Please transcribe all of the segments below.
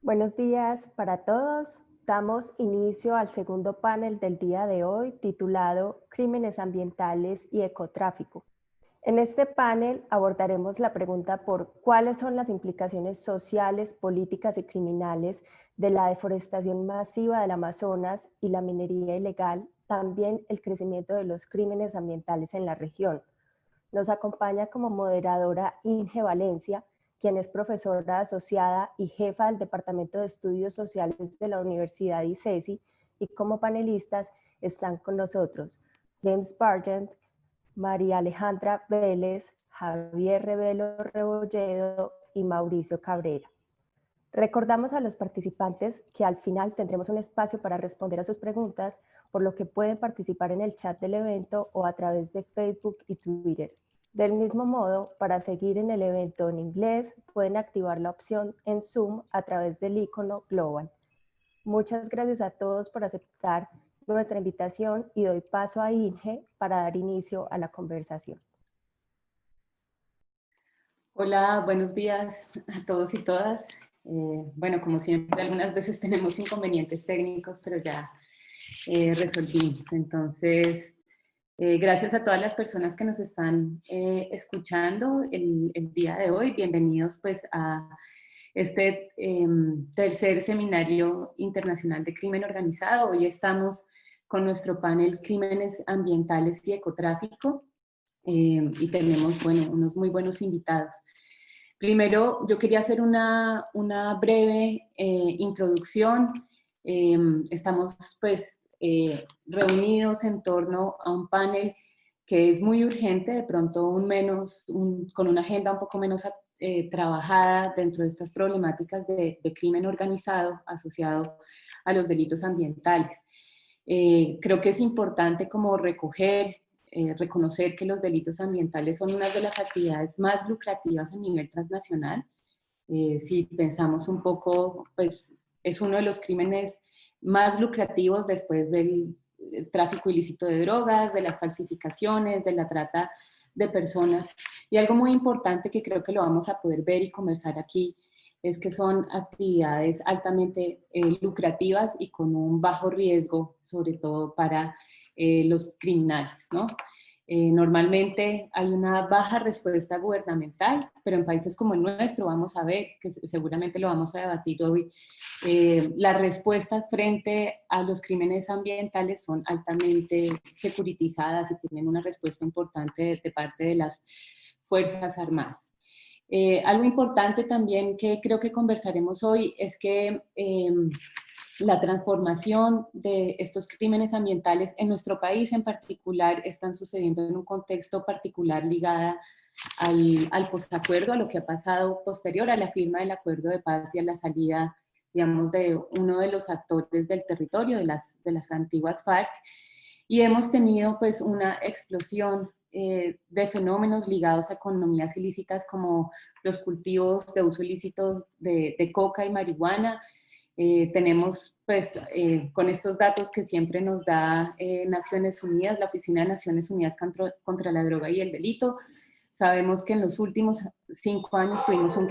Buenos días para todos. Damos inicio al segundo panel del día de hoy titulado Crímenes ambientales y ecotráfico. En este panel abordaremos la pregunta por cuáles son las implicaciones sociales, políticas y criminales de la deforestación masiva del Amazonas y la minería ilegal, también el crecimiento de los crímenes ambientales en la región. Nos acompaña como moderadora Inge Valencia, quien es profesora asociada y jefa del Departamento de Estudios Sociales de la Universidad ICESI, y como panelistas están con nosotros James Bargent, María Alejandra Vélez, Javier Revelo Rebolledo y Mauricio Cabrera. Recordamos a los participantes que al final tendremos un espacio para responder a sus preguntas, por lo que pueden participar en el chat del evento o a través de Facebook y Twitter. Del mismo modo, para seguir en el evento en inglés, pueden activar la opción en Zoom a través del icono Global. Muchas gracias a todos por aceptar nuestra invitación y doy paso a Inge para dar inicio a la conversación. Hola, buenos días a todos y todas. Bueno, como siempre, algunas veces tenemos inconvenientes técnicos, pero ya resolvimos. Entonces, gracias a todas las personas que nos están escuchando el día de hoy. Bienvenidos pues a este tercer seminario internacional de crimen organizado. Hoy estamos con nuestro panel Crímenes ambientales y ecotráfico. Y tenemos, bueno, unos muy buenos invitados. Primero, yo quería hacer una breve introducción. Estamos, pues, reunidos en torno a un panel que es muy urgente, de pronto con una agenda un poco menos trabajada dentro de estas problemáticas de crimen organizado asociado a los delitos ambientales. Creo que es importante como reconocer que los delitos ambientales son una de las actividades más lucrativas a nivel transnacional. Si pensamos un poco, pues es uno de los crímenes más lucrativos después del tráfico ilícito de drogas, de las falsificaciones, de la trata de personas. Y algo muy importante que creo que lo vamos a poder ver y conversar aquí es que son actividades altamente lucrativas y con un bajo riesgo, sobre todo para los criminales, ¿no? Normalmente hay una baja respuesta gubernamental, pero en países como el nuestro vamos a ver, que seguramente lo vamos a debatir hoy, las respuestas frente a los crímenes ambientales son altamente securitizadas y tienen una respuesta importante de parte de las Fuerzas Armadas. Algo importante también que creo que conversaremos hoy es que la transformación de estos crímenes ambientales en nuestro país en particular están sucediendo en un contexto particular ligada al posacuerdo, a lo que ha pasado posterior a la firma del acuerdo de paz y a la salida, digamos, de uno de los actores del territorio, de las antiguas FARC, y hemos tenido pues una explosión de fenómenos ligados a economías ilícitas como los cultivos de uso ilícito de coca y marihuana. Tenemos pues con estos datos que siempre nos da Naciones Unidas, la Oficina de Naciones Unidas contra la Droga y el Delito. Sabemos que en los últimos 5 años tuvimos un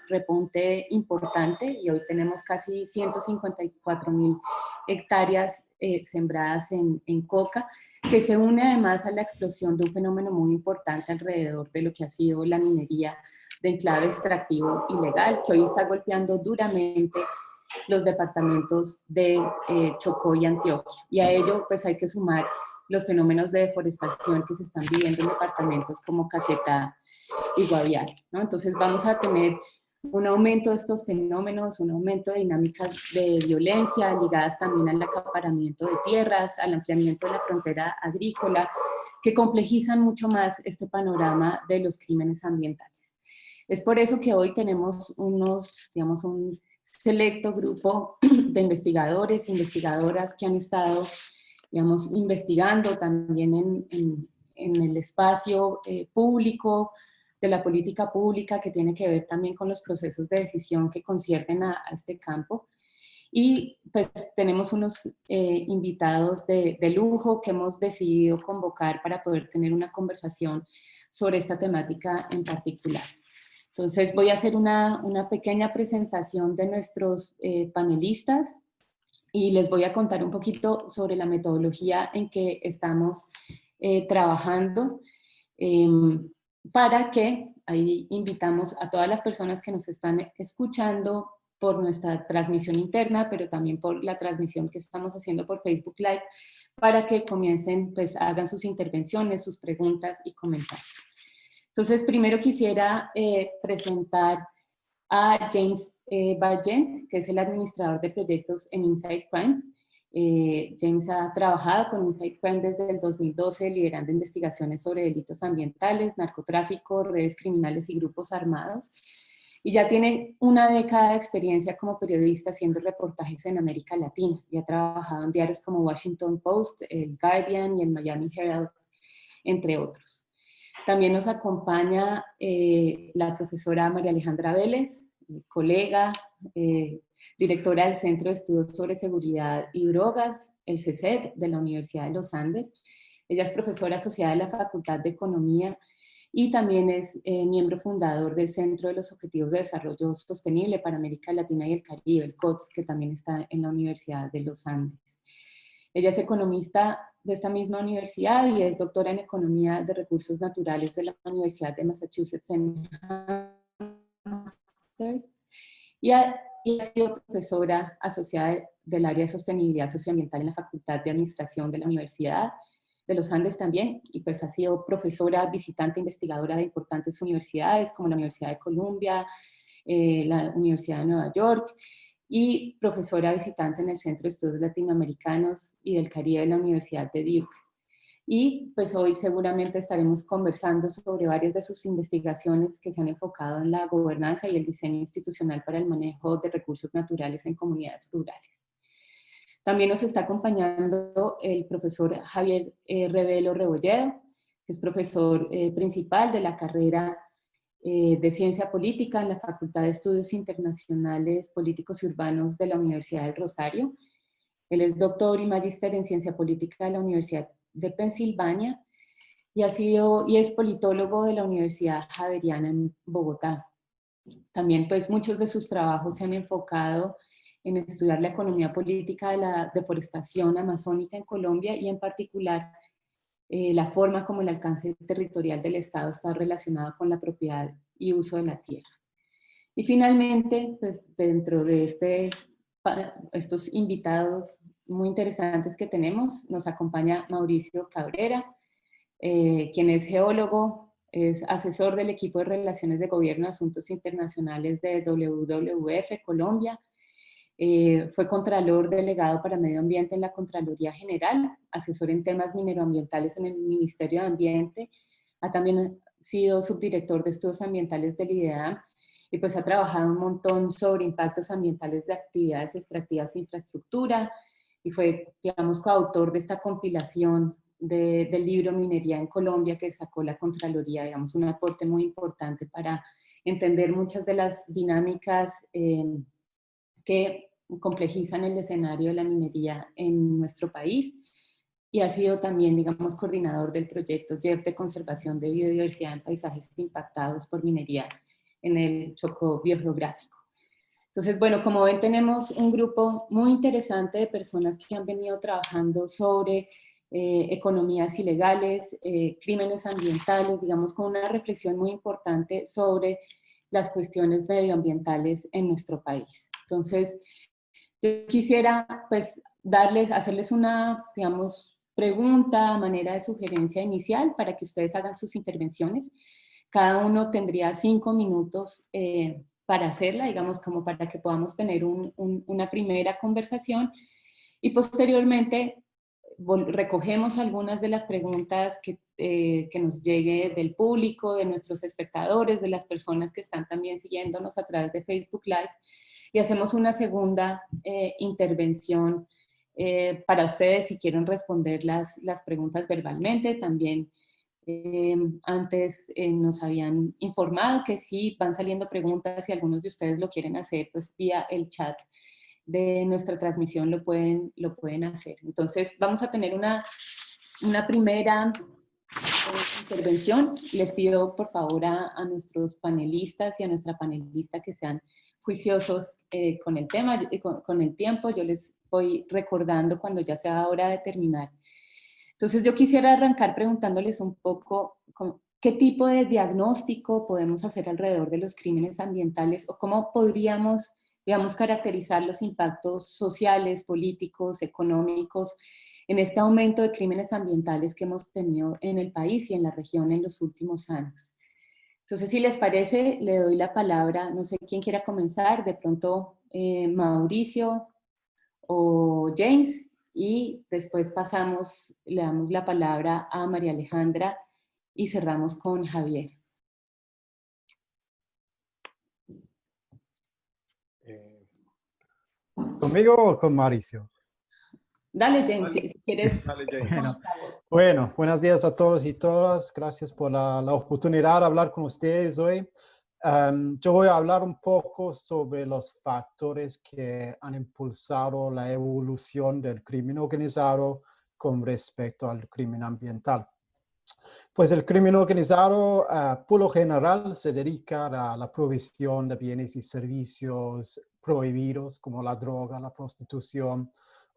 repunte importante y hoy tenemos casi 154,000 hectáreas sembradas en coca, que se une además a la explosión de un fenómeno muy importante alrededor de lo que ha sido la minería de enclave extractivo ilegal, que hoy está golpeando duramente los departamentos de Chocó y Antioquia. Y a ello pues hay que sumar los fenómenos de deforestación que se están viviendo en departamentos como Caquetá y Guaviare, ¿no? Entonces vamos a tener un aumento de estos fenómenos, un aumento de dinámicas de violencia ligadas también al acaparamiento de tierras, al ampliamiento de la frontera agrícola, que complejizan mucho más este panorama de los crímenes ambientales. Es por eso que hoy tenemos digamos, un selecto grupo de investigadores, investigadoras que han estado, digamos, investigando también en el espacio público, de la política pública, que tiene que ver también con los procesos de decisión que conciernen a este campo. Y pues tenemos unos invitados de lujo que hemos decidido convocar para poder tener una conversación sobre esta temática en particular. Entonces voy a hacer una pequeña presentación de nuestros panelistas y les voy a contar un poquito sobre la metodología en que estamos trabajando, para que ahí invitamos a todas las personas que nos están escuchando por nuestra transmisión interna, pero también por la transmisión que estamos haciendo por Facebook Live, para que comiencen, pues hagan sus intervenciones, sus preguntas y comentarios. Entonces, primero quisiera presentar a James Bargent, que es el administrador de proyectos en Insight Crime. James ha trabajado con Insight Crime desde el 2012, liderando investigaciones sobre delitos ambientales, narcotráfico, redes criminales y grupos armados. Y ya tiene una década de experiencia como periodista haciendo reportajes en América Latina. Y ha trabajado en diarios como Washington Post, el Guardian y el Miami Herald, entre otros. También nos acompaña la profesora María Alejandra Vélez, colega, directora del Centro de Estudios sobre Seguridad y Drogas, el CESED, de la Universidad de los Andes. Ella es profesora asociada de la Facultad de Economía y también es miembro fundador del Centro de los Objetivos de Desarrollo Sostenible para América Latina y el Caribe, el CODS, que también está en la Universidad de los Andes. Ella es economista de esta misma universidad y es doctora en Economía de Recursos Naturales de la Universidad de Massachusetts en Amherst, y ha sido profesora asociada del área de sostenibilidad socioambiental en la Facultad de Administración de la Universidad de los Andes también, y pues ha sido profesora visitante investigadora de importantes universidades como la Universidad de Columbia, la Universidad de Nueva York, y profesora visitante en el Centro de Estudios Latinoamericanos y del Caribe de la Universidad de Duke. Y pues hoy seguramente estaremos conversando sobre varias de sus investigaciones que se han enfocado en la gobernanza y el diseño institucional para el manejo de recursos naturales en comunidades rurales. También nos está acompañando el profesor Javier Revelo Rebolledo, que es profesor principal de la carrera de Ciencia Política en la Facultad de Estudios Internacionales, Políticos y Urbanos de la Universidad del Rosario. Él es doctor y magíster en Ciencia Política de la Universidad de Pensilvania y es politólogo de la Universidad Javeriana en Bogotá. También pues muchos de sus trabajos se han enfocado en estudiar la economía política de la deforestación amazónica en Colombia y en particular la forma como el alcance territorial del Estado está relacionado con la propiedad y uso de la tierra. Y finalmente, pues dentro de estos invitados muy interesantes que tenemos, nos acompaña Mauricio Cabrera, quien es geólogo, es asesor del equipo de Relaciones de Gobierno y Asuntos Internacionales de WWF Colombia, fue Contralor Delegado para Medio Ambiente en la Contraloría General, asesor en temas mineroambientales en el Ministerio de Ambiente, ha también sido subdirector de Estudios Ambientales del IDEAM y pues ha trabajado un montón sobre impactos ambientales de actividades extractivas e infraestructura y fue, digamos, coautor de esta compilación del libro Minería en Colombia que sacó la Contraloría, digamos, un aporte muy importante para entender muchas de las dinámicas que complejizan el escenario de la minería en nuestro país y ha sido también, digamos, coordinador del proyecto JEF de conservación de biodiversidad en paisajes impactados por minería en el Chocó biogeográfico. Entonces, bueno, como ven, tenemos un grupo muy interesante de personas que han venido trabajando sobre economías ilegales, crímenes ambientales, digamos, con una reflexión muy importante sobre las cuestiones medioambientales en nuestro país. Entonces, yo quisiera pues hacerles una, digamos, pregunta a manera de sugerencia inicial para que ustedes hagan sus intervenciones. Cada uno tendría 5 minutos para hacerla, digamos, como para que podamos tener una primera conversación y posteriormente recogemos algunas de las preguntas que nos llegue del público, de nuestros espectadores, de las personas que están también siguiéndonos a través de Facebook Live y hacemos una segunda intervención para ustedes si quieren responder las preguntas verbalmente. También antes nos habían informado que sí van saliendo preguntas y algunos de ustedes lo quieren hacer pues vía el chat de nuestra transmisión lo pueden hacer. Entonces vamos a tener una primera intervención. Les pido por favor a nuestros panelistas y a nuestra panelista que sean juiciosos con el tema, con el tiempo. Yo les voy recordando cuando ya sea hora de terminar. Entonces yo quisiera arrancar preguntándoles un poco qué tipo de diagnóstico podemos hacer alrededor de los crímenes ambientales o cómo podríamos, digamos, caracterizar los impactos sociales, políticos, económicos en este aumento de crímenes ambientales que hemos tenido en el país y en la región en los últimos años. Entonces, si les parece, le doy la palabra, no sé quién quiera comenzar, de pronto Mauricio o James, y después pasamos, le damos la palabra a María Alejandra y cerramos con Javier. ¿Conmigo o con Mauricio? Dale, James, si quieres. Dale, James. Bueno, buenos días a todos y todas. Gracias por la oportunidad de hablar con ustedes hoy. Yo voy a hablar un poco sobre los factores que han impulsado la evolución del crimen organizado con respecto al crimen ambiental. Pues el crimen organizado, por lo general, se dedica a la provisión de bienes y servicios prohibidos, como la droga, la prostitución,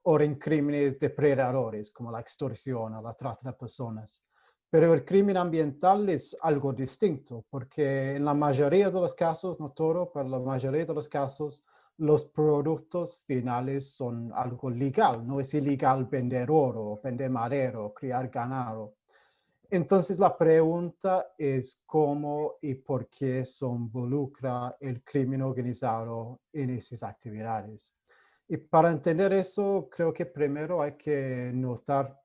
o en crímenes depredadores, como la extorsión o la trata de personas. Pero el crimen ambiental es algo distinto, porque en la mayoría de los casos, no todo, pero en la mayoría de los casos, los productos finales son algo legal. No es ilegal vender oro, vender madera, criar ganado. Entonces la pregunta es cómo y por qué se involucra el crimen organizado en esas actividades. Y para entender eso, creo que primero hay que notar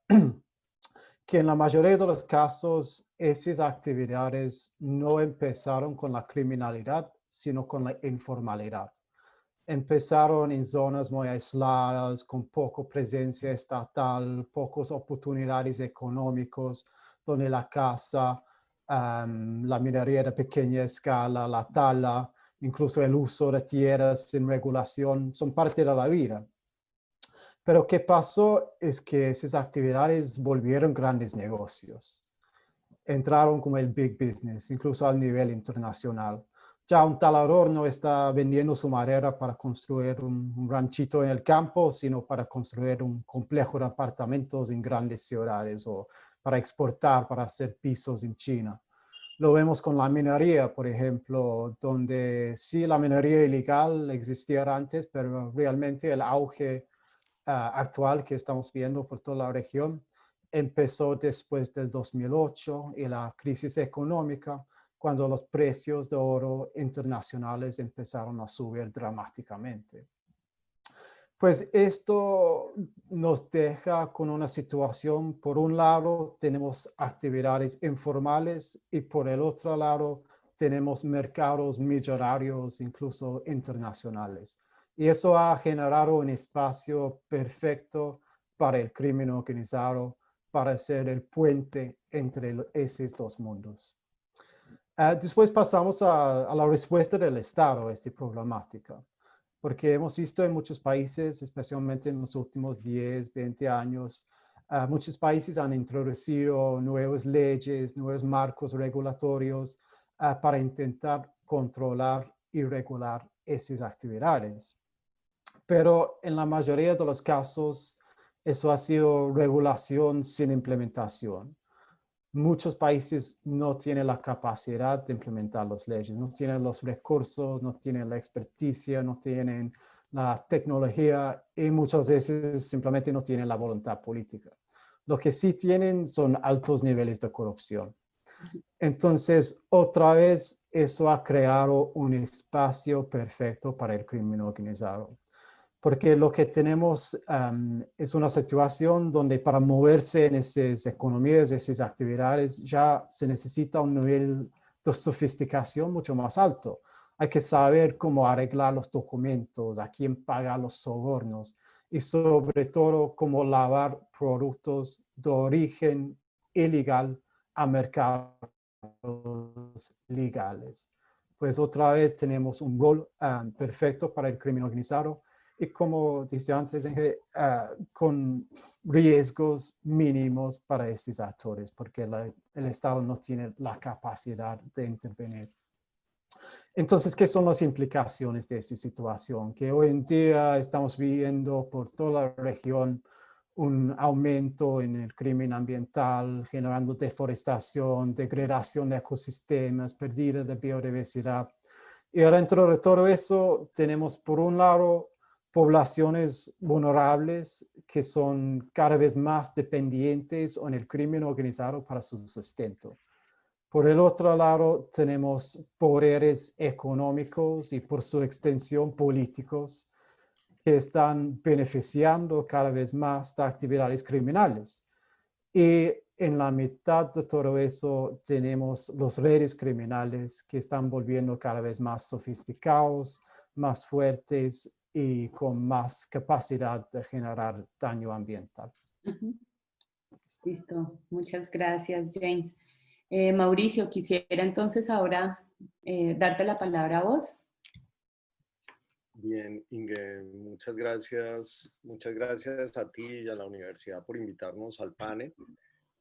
que en la mayoría de los casos esas actividades no empezaron con la criminalidad, sino con la informalidad. Empezaron en zonas muy aisladas, con poca presencia estatal, pocas oportunidades económicas, donde la caza, la minería de pequeña escala, la tala, incluso el uso de tierras sin regulación, son parte de la vida. Pero ¿qué pasó? Es que esas actividades volvieron grandes negocios. Entraron como el big business, incluso al nivel internacional. Ya un talador no está vendiendo su madera para construir un ranchito en el campo, sino para construir un complejo de apartamentos en grandes ciudades o para exportar, para hacer pisos en China. Lo vemos con la minería, por ejemplo, donde sí la minería ilegal existía antes, pero realmente el auge actual que estamos viendo por toda la región empezó después del 2008 y la crisis económica, cuando los precios de oro internacionales empezaron a subir dramáticamente. Pues esto nos deja con una situación, por un lado tenemos actividades informales y por el otro lado tenemos mercados millonarios, incluso internacionales. Y eso ha generado un espacio perfecto para el crimen organizado, para ser el puente entre esos dos mundos. Después pasamos a la respuesta del Estado a esta problemática, porque hemos visto en muchos países, especialmente en los últimos 10, 20 años, muchos países han introducido nuevas leyes, nuevos marcos regulatorios para intentar controlar y regular esas actividades. Pero en la mayoría de los casos, eso ha sido regulación sin implementación. Muchos países no tienen la capacidad de implementar las leyes, no tienen los recursos, no tienen la experticia, no tienen la tecnología y muchas veces simplemente no tienen la voluntad política. Lo que sí tienen son altos niveles de corrupción. Entonces, otra vez, eso ha creado un espacio perfecto para el crimen organizado. Porque lo que tenemos es una situación donde para moverse en esas economías, esas actividades, ya se necesita un nivel de sofisticación mucho más alto. Hay que saber cómo arreglar los documentos, a quién paga los sobornos y sobre todo cómo lavar productos de origen ilegal a mercados legales. Pues otra vez tenemos un rol perfecto para el crimen organizado, y como dice antes, con riesgos mínimos para estos actores, porque el Estado no tiene la capacidad de intervenir. Entonces, ¿qué son las implicaciones de esta situación? Que hoy en día estamos viendo por toda la región un aumento en el crimen ambiental, generando deforestación, degradación de ecosistemas, pérdida de biodiversidad. Y dentro de todo eso tenemos, por un lado, poblaciones vulnerables que son cada vez más dependientes en el crimen organizado para su sustento. Por el otro lado, tenemos poderes económicos y por su extensión políticos que están beneficiando cada vez más de actividades criminales. Y en la mitad de todo eso tenemos los redes criminales que están volviendo cada vez más sofisticados, más fuertes y con más capacidad de generar daño ambiental. Listo, muchas gracias, James. Mauricio, quisiera entonces ahora darte la palabra a vos. Bien, Inge, muchas gracias a ti y a la universidad por invitarnos al panel.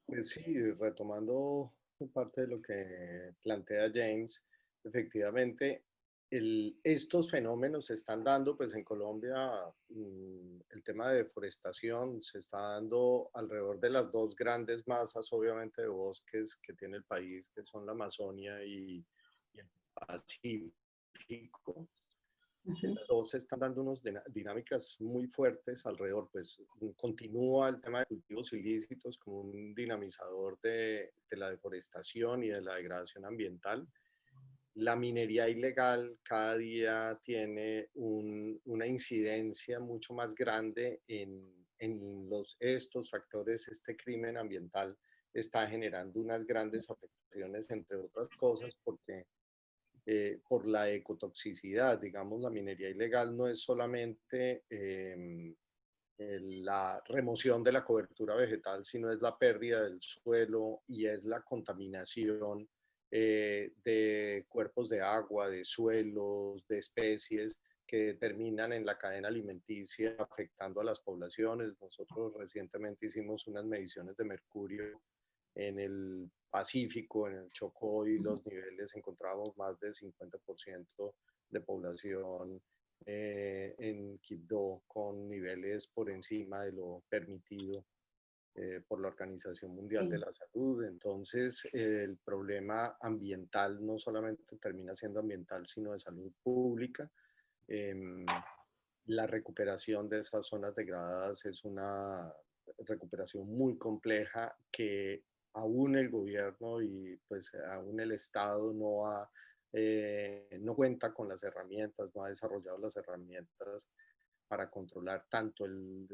Pues sí, retomando parte de lo que plantea James, efectivamente, estos fenómenos se están dando, pues en Colombia el tema de deforestación se está dando alrededor de las dos grandes masas, obviamente, de bosques que tiene el país, que son la Amazonia y el Pacífico. Las dos se están dando unas dinámicas muy fuertes alrededor, pues continúa el tema de cultivos ilícitos como un dinamizador de la deforestación y de la degradación ambiental. La minería ilegal cada día tiene una incidencia mucho más grande en estos factores. Este crimen ambiental está generando unas grandes afectaciones, entre otras cosas, porque por la ecotoxicidad. Digamos, la minería ilegal no es solamente la remoción de la cobertura vegetal, sino es la pérdida del suelo y es la contaminación de cuerpos de agua, de suelos, de especies que terminan en la cadena alimenticia afectando a las poblaciones. Nosotros recientemente hicimos unas mediciones de mercurio en el Pacífico, en el Chocó, y los niveles encontrábamos más del 50% de población en Quibdó con niveles por encima de lo permitido por la Organización Mundial de la Salud. Entonces, el problema ambiental no solamente termina siendo ambiental, sino de salud pública. La recuperación de esas zonas degradadas es una recuperación muy compleja que aún el gobierno y pues aún el Estado no cuenta con las herramientas, no ha desarrollado las herramientas para controlar tanto el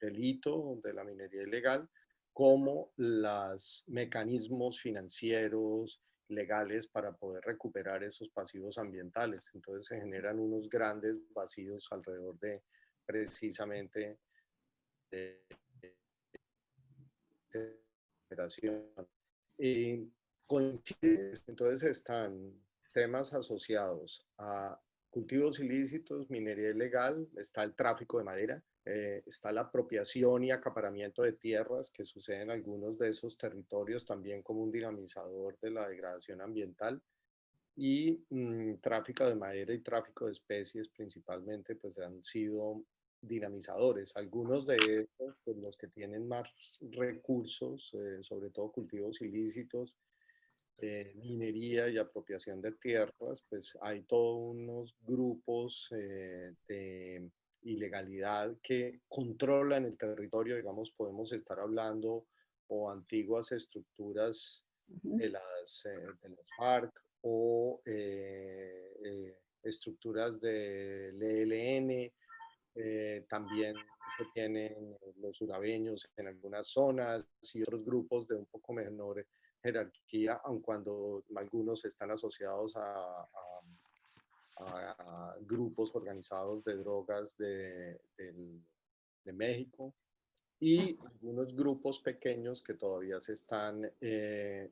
delito de la minería ilegal como los mecanismos financieros, legales para poder recuperar esos pasivos ambientales. Entonces se generan unos grandes vacíos alrededor de precisamente de operación. Entonces están temas asociados a cultivos ilícitos, minería ilegal, está el tráfico de madera, está la apropiación y acaparamiento de tierras que sucede en algunos de esos territorios también como un dinamizador de la degradación ambiental, y tráfico de madera y tráfico de especies principalmente pues han sido dinamizadores. Algunos de estos, pues, los que tienen más recursos, sobre todo cultivos ilícitos, minería y apropiación de tierras, pues hay todos unos grupos de ilegalidad que controlan el territorio. Digamos, podemos estar hablando o antiguas estructuras de las FARC o estructuras del ELN. También se tienen los urabeños en algunas zonas y otros grupos de un poco menor jerarquía, aun cuando algunos están asociados a grupos organizados de drogas de México, y algunos grupos pequeños que todavía se están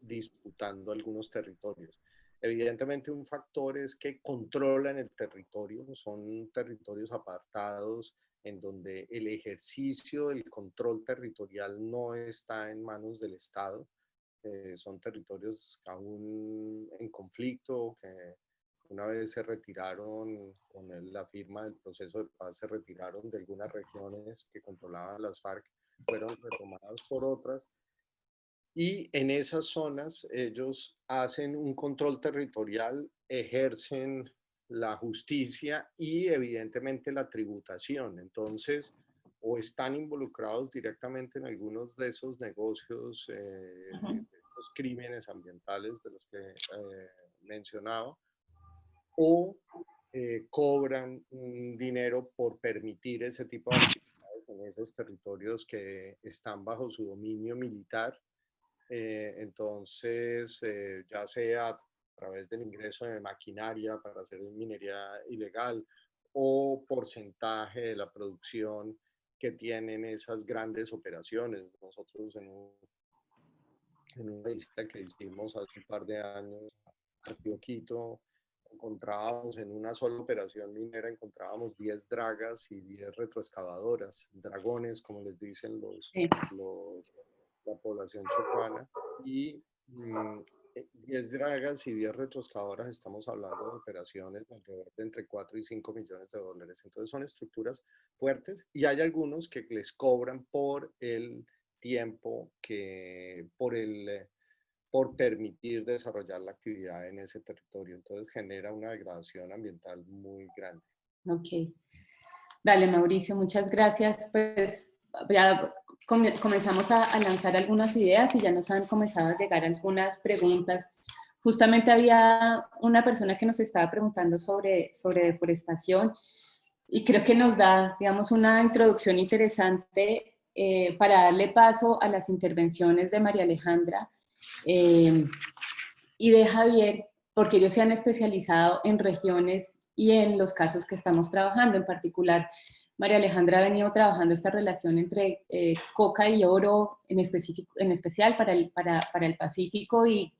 disputando algunos territorios. Evidentemente un factor es que controlan el territorio, son territorios apartados en donde el ejercicio del control territorial no está en manos del Estado. Son territorios aún en conflicto, que una vez se retiraron, con la firma del proceso de paz, se retiraron de algunas regiones que controlaban las FARC, fueron retomadas por otras. Y en esas zonas ellos hacen un control territorial, ejercen la justicia y evidentemente la tributación. Entonces, o están involucrados directamente en algunos de esos negocios, de esos crímenes ambientales de los que mencionaba, o cobran un dinero por permitir ese tipo de actividades en esos territorios que están bajo su dominio militar. Entonces, ya sea a través del ingreso de maquinaria para hacer minería ilegal o porcentaje de la producción que tienen esas grandes operaciones. Nosotros en una visita que hicimos hace un par de años a Quito, encontrábamos en una sola operación minera, encontrábamos 10 dragas y 10 retroexcavadoras, dragones, como les dicen la población chocuana, y 10 dragas y 10 retroexcavadoras, estamos hablando de operaciones de alrededor de entre 4 y 5 millones de dólares. Entonces son estructuras fuertes y hay algunos que les cobran por el tiempo, por permitir desarrollar la actividad en ese territorio. Entonces genera una degradación ambiental muy grande. Ok. Dale, Mauricio, muchas gracias. Pues ya comenzamos a lanzar algunas ideas y ya nos han comenzado a llegar algunas preguntas. Justamente había una persona que nos estaba preguntando sobre deforestación y creo que nos da, digamos, una introducción interesante para darle paso a las intervenciones de María Alejandra y de Javier, porque ellos se han especializado en regiones y en los casos que estamos trabajando. En particular, María Alejandra ha venido trabajando esta relación entre coca y oro, en especial para el Pacífico, y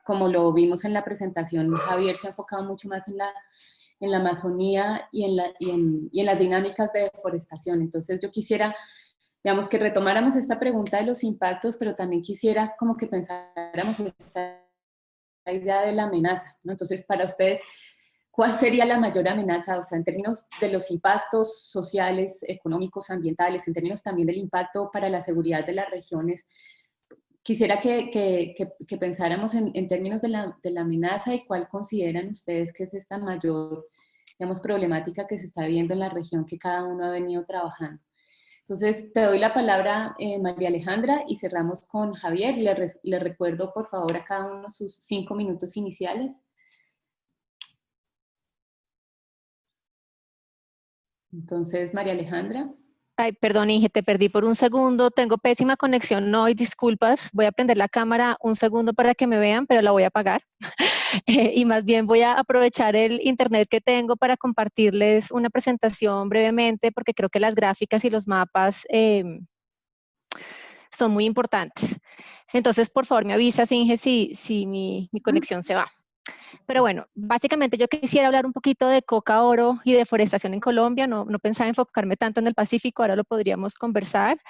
como lo vimos en la presentación, Javier se ha enfocado mucho más en la Amazonía y en las dinámicas de deforestación. Entonces yo quisiera, digamos, que retomáramos esta pregunta de los impactos, pero también quisiera como que pensáramos esta idea de la amenaza, ¿no? Entonces, para ustedes, ¿cuál sería la mayor amenaza? O sea, en términos de los impactos sociales, económicos, ambientales, en términos también del impacto para la seguridad de las regiones. Quisiera que pensáramos en términos de la amenaza y cuál consideran ustedes que es esta mayor, digamos, problemática que se está viendo en la región que cada uno ha venido trabajando. Entonces, te doy la palabra, María Alejandra, y cerramos con Javier. Le recuerdo, por favor, a cada uno sus 5 minutos iniciales. Entonces, María Alejandra. Ay, perdón, Inge, te perdí por un segundo. Tengo pésima conexión hoy, disculpas. Voy a prender la cámara un segundo para que me vean, pero la voy a apagar. Y más bien voy a aprovechar el internet que tengo para compartirles una presentación brevemente, porque creo que las gráficas y los mapas son muy importantes. Entonces, por favor, me avisas, Inge, si mi conexión se va. Pero bueno, básicamente yo quisiera hablar un poquito de coca, oro y deforestación en Colombia. No pensaba enfocarme tanto en el Pacífico, ahora lo podríamos conversar.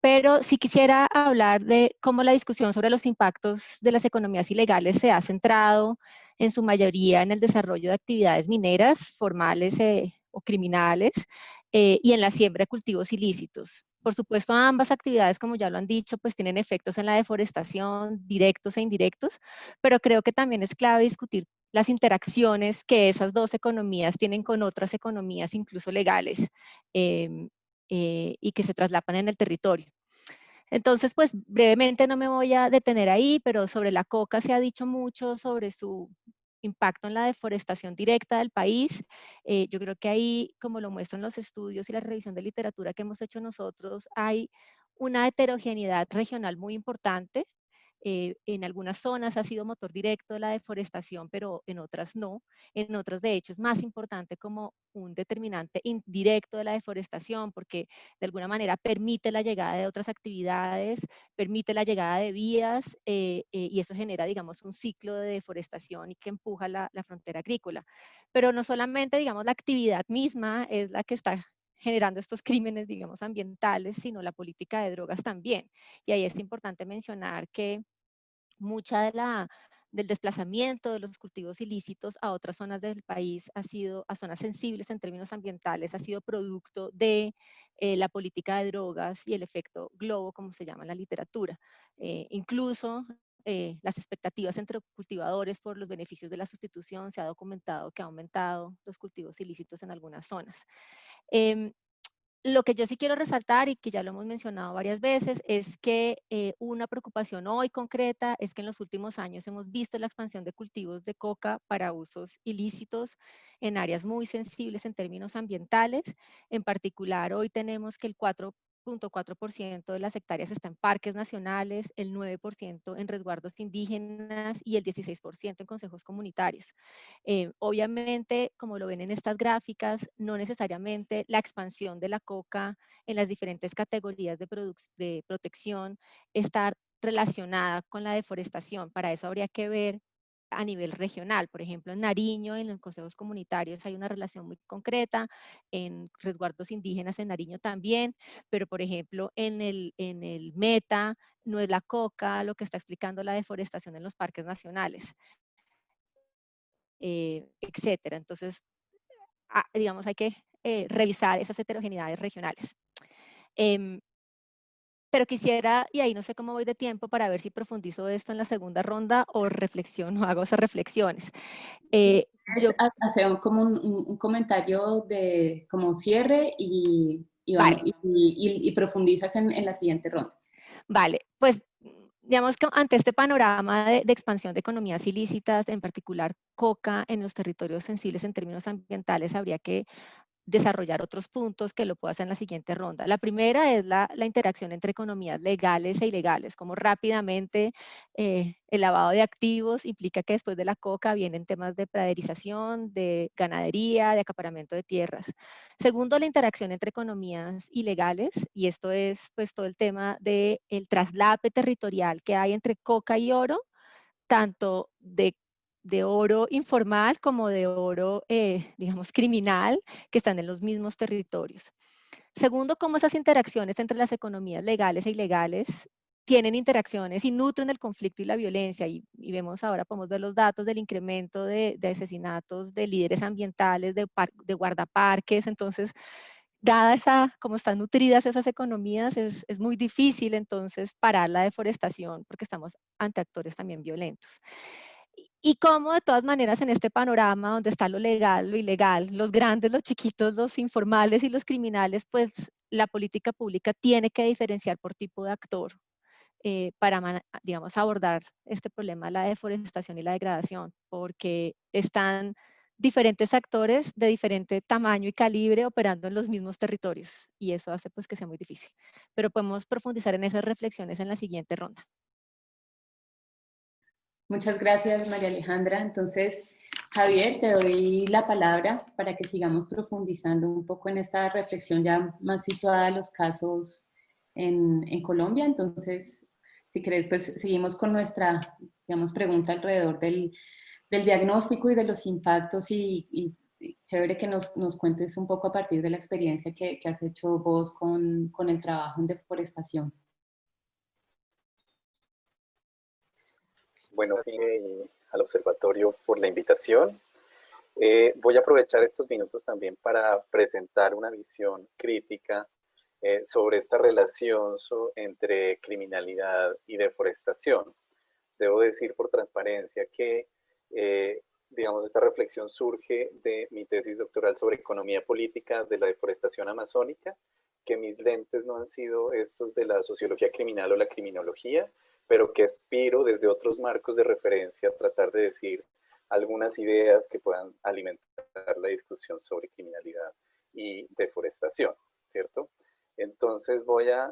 Pero sí quisiera hablar de cómo la discusión sobre los impactos de las economías ilegales se ha centrado en su mayoría en el desarrollo de actividades mineras, formales o criminales, y en la siembra de cultivos ilícitos. Por supuesto, ambas actividades, como ya lo han dicho, pues tienen efectos en la deforestación, directos e indirectos, pero creo que también es clave discutir las interacciones que esas dos economías tienen con otras economías, incluso legales, y que se traslapan en el territorio. Entonces, pues brevemente no me voy a detener ahí, pero sobre la coca se ha dicho mucho sobre su impacto en la deforestación directa del país. Yo creo que ahí, como lo muestran los estudios y la revisión de literatura que hemos hecho nosotros, hay una heterogeneidad regional muy importante. En algunas zonas ha sido motor directo de la deforestación, pero en otras no. En otras, de hecho, es más importante como un determinante indirecto de la deforestación, porque de alguna manera permite la llegada de otras actividades, permite la llegada de vías, y eso genera, digamos, un ciclo de deforestación y que empuja la frontera agrícola. Pero no solamente, digamos, la actividad misma es la que está generando estos crímenes, digamos, ambientales, sino la política de drogas también. Y ahí es importante mencionar que mucha del desplazamiento de los cultivos ilícitos a otras zonas del país ha sido, a zonas sensibles en términos ambientales, ha sido producto de la política de drogas y el efecto globo, como se llama en la literatura. Incluso las expectativas entre cultivadores por los beneficios de la sustitución, se ha documentado que ha aumentado los cultivos ilícitos en algunas zonas. Lo que yo sí quiero resaltar, y que ya lo hemos mencionado varias veces, es que una preocupación hoy concreta es que en los últimos años hemos visto la expansión de cultivos de coca para usos ilícitos en áreas muy sensibles en términos ambientales. En particular, hoy tenemos que el 4.4% de las hectáreas está en parques nacionales, el 9% en resguardos indígenas y el 16% en consejos comunitarios. Obviamente, como lo ven en estas gráficas, no necesariamente la expansión de la coca en las diferentes categorías de protección está relacionada con la deforestación. Para eso habría que ver a nivel regional. Por ejemplo, en Nariño, en los consejos comunitarios hay una relación muy concreta, en resguardos indígenas en Nariño también, pero por ejemplo en el Meta no es la coca lo que está explicando la deforestación en los parques nacionales, etcétera. Entonces, digamos, hay que revisar esas heterogeneidades regionales. Pero quisiera, y ahí no sé cómo voy de tiempo, para ver si profundizo esto en la segunda ronda o reflexiono, hago esas reflexiones. Hacer como un comentario de como cierre Vale. y profundizas en la siguiente ronda. Vale, pues digamos que ante este panorama de expansión de economías ilícitas, en particular coca en los territorios sensibles en términos ambientales, habría que desarrollar otros puntos que lo puedo hacer en la siguiente ronda. La primera es la interacción entre economías legales e ilegales, como rápidamente el lavado de activos implica que después de la coca vienen temas de praderización, de ganadería, de acaparamiento de tierras. Segundo, la interacción entre economías ilegales, y esto es pues todo el tema del traslape territorial que hay entre coca y oro, tanto de oro informal como de oro, digamos, criminal, que están en los mismos territorios. Segundo, cómo esas interacciones entre las economías legales e ilegales tienen interacciones y nutren el conflicto y la violencia. Y vemos ahora, podemos ver los datos del incremento de asesinatos de líderes ambientales, de guardaparques. Entonces, dada cómo están nutridas esas economías, es muy difícil entonces parar la deforestación porque estamos ante actores también violentos. Y cómo de todas maneras en este panorama donde está lo legal, lo ilegal, los grandes, los chiquitos, los informales y los criminales, pues la política pública tiene que diferenciar por tipo de actor para, digamos, abordar este problema de la deforestación y la degradación, porque están diferentes actores de diferente tamaño y calibre operando en los mismos territorios, y eso hace pues que sea muy difícil. Pero podemos profundizar en esas reflexiones en la siguiente ronda. Muchas gracias, María Alejandra. Entonces, Javier, te doy la palabra para que sigamos profundizando un poco en esta reflexión ya más situada a los casos en Colombia. Entonces, si querés, pues seguimos con nuestra, digamos, pregunta alrededor del diagnóstico y de los impactos y chévere que nos cuentes un poco a partir de la experiencia que has hecho vos con el trabajo en deforestación. Bueno, al observatorio por la invitación. Voy a aprovechar estos minutos también para presentar una visión crítica sobre esta relación entre criminalidad y deforestación. Debo decir por transparencia que, digamos, esta reflexión surge de mi tesis doctoral sobre economía política de la deforestación amazónica, que mis lentes no han sido estos de la sociología criminal o la criminología, pero que aspiro desde otros marcos de referencia a tratar de decir algunas ideas que puedan alimentar la discusión sobre criminalidad y deforestación, ¿cierto? Entonces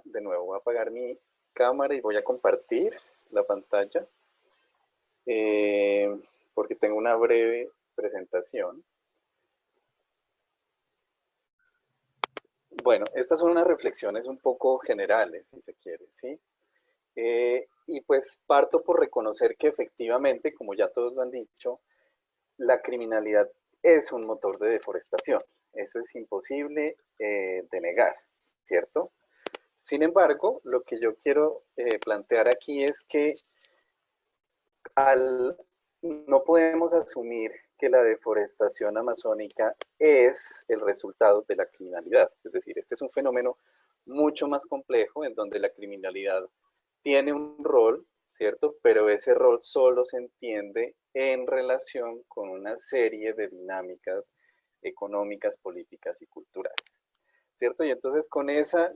de nuevo, voy a apagar mi cámara y voy a compartir la pantalla, porque tengo una breve presentación. Bueno, estas son unas reflexiones un poco generales, si se quiere, ¿sí? Y pues parto por reconocer que efectivamente, como ya todos lo han dicho, la criminalidad es un motor de deforestación. Eso es imposible de negar, ¿cierto? Sin embargo, lo que yo quiero plantear aquí es que no podemos asumir que la deforestación amazónica es el resultado de la criminalidad. Es decir, este es un fenómeno mucho más complejo en donde la criminalidad tiene un rol, ¿cierto? Pero ese rol solo se entiende en relación con una serie de dinámicas económicas, políticas y culturales, ¿cierto? Y entonces con esa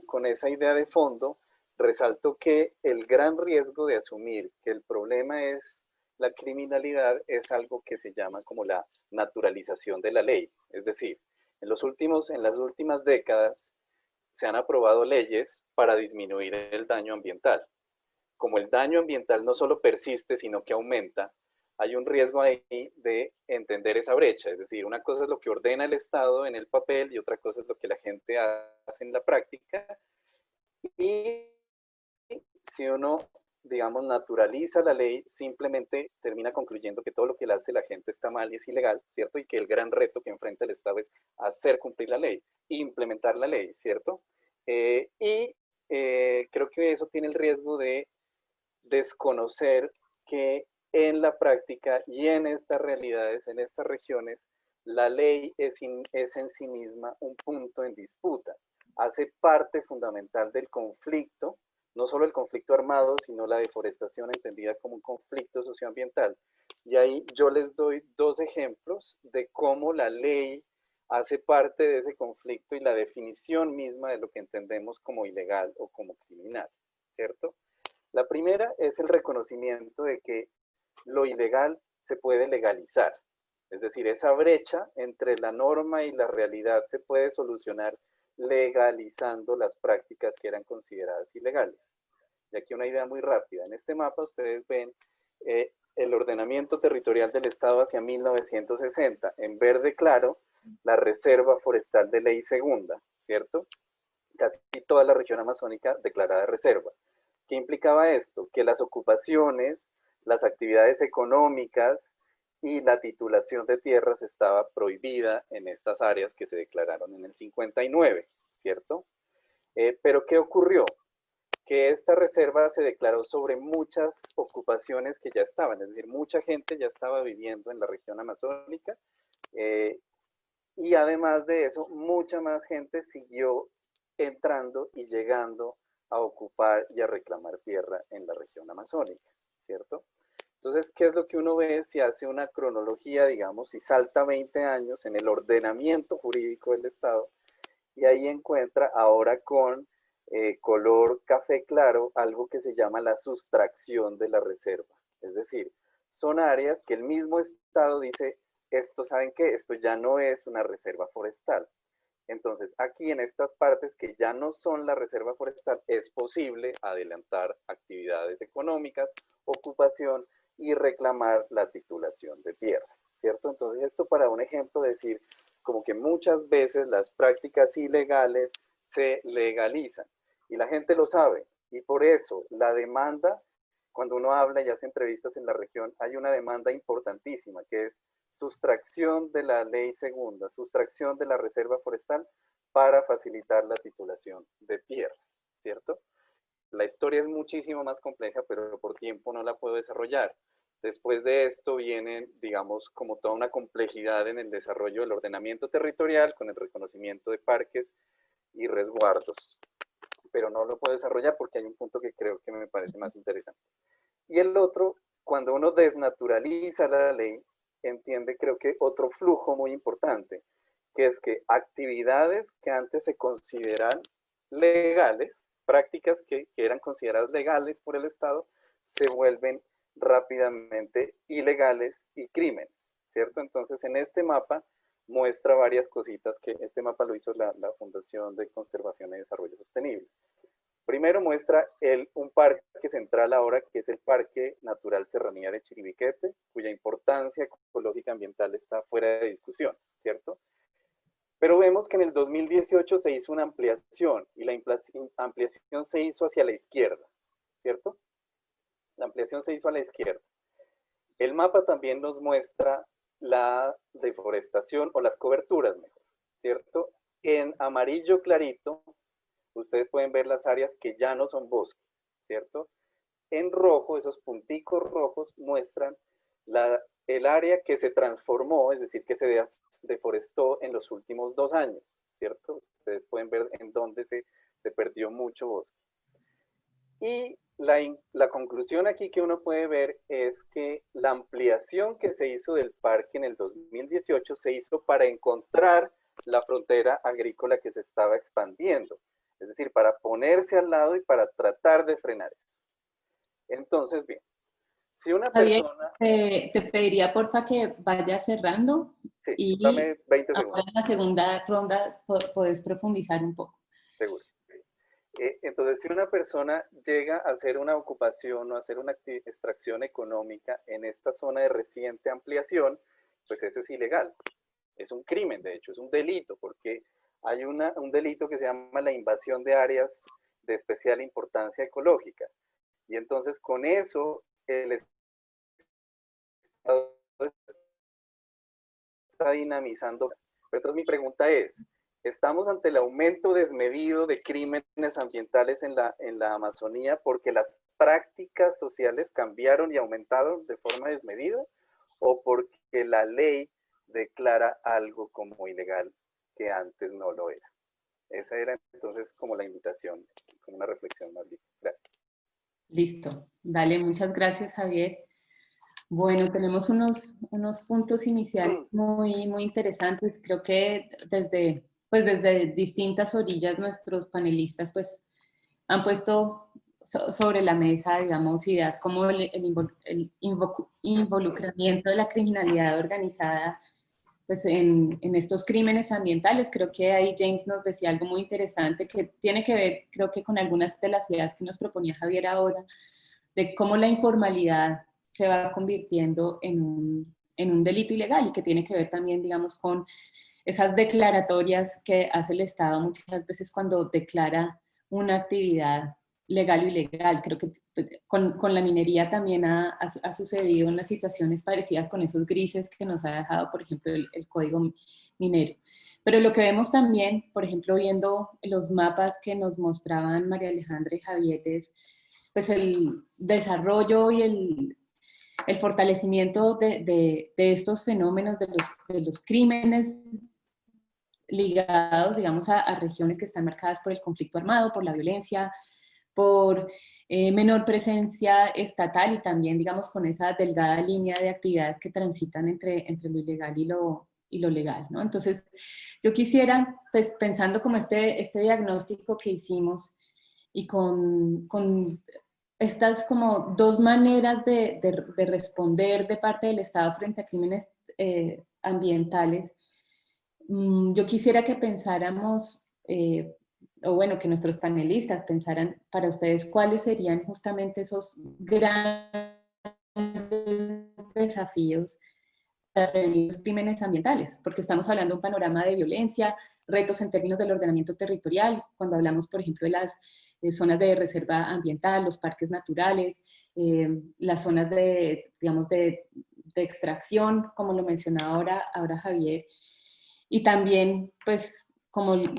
idea de fondo, resalto que el gran riesgo de asumir que el problema es la criminalidad es algo que se llama como la naturalización de la ley. Es decir, en las últimas décadas se han aprobado leyes para disminuir el daño ambiental. Como el daño ambiental no solo persiste, sino que aumenta, hay un riesgo ahí de entender esa brecha. Es decir, una cosa es lo que ordena el Estado en el papel y otra cosa es lo que la gente hace en la práctica. Y si uno, digamos, naturaliza la ley, simplemente termina concluyendo que todo lo que hace la gente está mal y es ilegal, ¿cierto? Y que el gran reto que enfrenta el Estado es hacer cumplir la ley, implementar la ley, ¿cierto? Creo que eso tiene el riesgo de desconocer que en la práctica y en estas realidades, en estas regiones, la ley es en sí misma un punto en disputa. Hace parte fundamental del conflicto, no solo el conflicto armado, sino la deforestación entendida como un conflicto socioambiental. Y ahí yo les doy dos ejemplos de cómo la ley hace parte de ese conflicto y la definición misma de lo que entendemos como ilegal o como criminal, ¿cierto? La primera es el reconocimiento de que lo ilegal se puede legalizar. Es decir, esa brecha entre la norma y la realidad se puede solucionar legalizando las prácticas que eran consideradas ilegales. Y aquí una idea muy rápida. En este mapa ustedes ven el ordenamiento territorial del Estado hacia 1960. En verde claro, la Reserva Forestal de Ley Segunda, ¿cierto? Casi toda la región amazónica declarada reserva. ¿Qué implicaba esto? Que las ocupaciones, las actividades económicas y la titulación de tierras estaba prohibida en estas áreas que se declararon en el 59, ¿cierto? Pero ¿qué ocurrió? Que esta reserva se declaró sobre muchas ocupaciones que ya estaban, es decir, mucha gente ya estaba viviendo en la región amazónica y además de eso, mucha más gente siguió entrando y llegando a ocupar y a reclamar tierra en la región amazónica, ¿cierto? Entonces, ¿qué es lo que uno ve si hace una cronología, digamos, y salta 20 años en el ordenamiento jurídico del Estado y ahí encuentra ahora con color café claro algo que se llama la sustracción de la reserva? Es decir, son áreas que el mismo Estado dice, esto, ¿saben qué? Esto ya no es una reserva forestal. Entonces, aquí en estas partes que ya no son la reserva forestal, es posible adelantar actividades económicas, ocupación y reclamar la titulación de tierras, ¿cierto? Entonces, esto para un ejemplo de decir, como que muchas veces las prácticas ilegales se legalizan y la gente lo sabe y por eso la demanda, cuando uno habla y hace entrevistas en la región, hay una demanda importantísima que es sustracción de la ley segunda, sustracción de la reserva forestal para facilitar la titulación de tierras, ¿cierto? La historia es muchísimo más compleja, pero por tiempo no la puedo desarrollar. Después de esto vienen, digamos, como toda una complejidad en el desarrollo del ordenamiento territorial con el reconocimiento de parques y resguardos. Pero no lo puedo desarrollar porque hay un punto que creo que me parece más interesante. Y el otro, cuando uno desnaturaliza la ley, entiende, creo que otro flujo muy importante, que es que actividades que antes se consideran legales, prácticas que eran consideradas legales por el Estado, se vuelven rápidamente ilegales y crímenes, ¿cierto? Entonces, en este mapa muestra varias cositas que este mapa lo hizo la Fundación de Conservación y Desarrollo Sostenible. Primero muestra un parque central ahora, que es el Parque Natural Serranía de Chiribiquete, cuya importancia ecológica ambiental está fuera de discusión, ¿cierto? Pero vemos que en el 2018 se hizo una ampliación, y la ampliación se hizo hacia la izquierda, ¿cierto? La ampliación se hizo a la izquierda. El mapa también nos muestra la deforestación o las coberturas, mejor, ¿cierto? En amarillo clarito, ustedes pueden ver las áreas que ya no son bosque, ¿cierto? En rojo, esos punticos rojos muestran el área que se transformó, es decir, que se deforestó en los últimos 2 años, ¿cierto? Ustedes pueden ver en dónde se perdió mucho bosque. Y la conclusión aquí que uno puede ver es que la ampliación que se hizo del parque en el 2018 se hizo para encontrar la frontera agrícola que se estaba expandiendo. Es decir, para ponerse al lado y para tratar de frenar eso. Entonces, bien, si una persona... Te pediría, porfa, que vaya cerrando. Sí, y dame 20 segundos. Ahora en la segunda ronda podés profundizar un poco. Seguro. Entonces, si una persona llega a hacer una ocupación o a hacer una extracción económica en esta zona de reciente ampliación, pues eso es ilegal. Es un crimen, de hecho, es un delito, porque hay un delito que se llama la invasión de áreas de especial importancia ecológica. Y entonces con eso el Estado está dinamizando. Pero entonces mi pregunta es, ¿estamos ante el aumento desmedido de crímenes ambientales en la Amazonía porque las prácticas sociales cambiaron y aumentaron de forma desmedida? ¿O porque la ley declara algo como ilegal que antes no lo era? Esa era entonces como la invitación, como una reflexión más bien. Gracias. Listo. Dale, muchas gracias, Javier. Bueno, tenemos unos puntos iniciales muy, muy interesantes. Creo que desde distintas orillas nuestros panelistas pues, han puesto sobre la mesa, digamos, ideas como el involucramiento de la criminalidad organizada pues, en estos crímenes ambientales. Creo que ahí James nos decía algo muy interesante que tiene que ver, creo que con algunas de las ideas que nos proponía Javier ahora, de cómo la informalidad se va convirtiendo en un delito ilegal y que tiene que ver también, digamos, con esas declaratorias que hace el Estado muchas veces cuando declara una actividad legal o ilegal. Creo que con la minería también ha sucedido unas situaciones parecidas con esos grises que nos ha dejado, por ejemplo, el código minero. Pero lo que vemos también, por ejemplo, viendo los mapas que nos mostraban María Alejandra y Javier, es pues el desarrollo y el fortalecimiento de estos fenómenos, de los crímenes ligados, digamos, a regiones que están marcadas por el conflicto armado, por la violencia, por menor presencia estatal y también, digamos, con esa delgada línea de actividades que transitan entre lo ilegal y lo legal, ¿no? Entonces, yo quisiera, pues, pensando como este diagnóstico que hicimos y con estas como dos maneras de responder de parte del Estado frente a crímenes ambientales, yo quisiera que pensáramos, o bueno, que nuestros panelistas pensaran para ustedes cuáles serían justamente esos grandes desafíos para prevenir los crímenes ambientales, porque estamos hablando de un panorama de violencia, retos en términos del ordenamiento territorial, cuando hablamos, por ejemplo, de las zonas de reserva ambiental, los parques naturales, las zonas digamos, de extracción, como lo mencionaba ahora Javier, y también, pues, como yo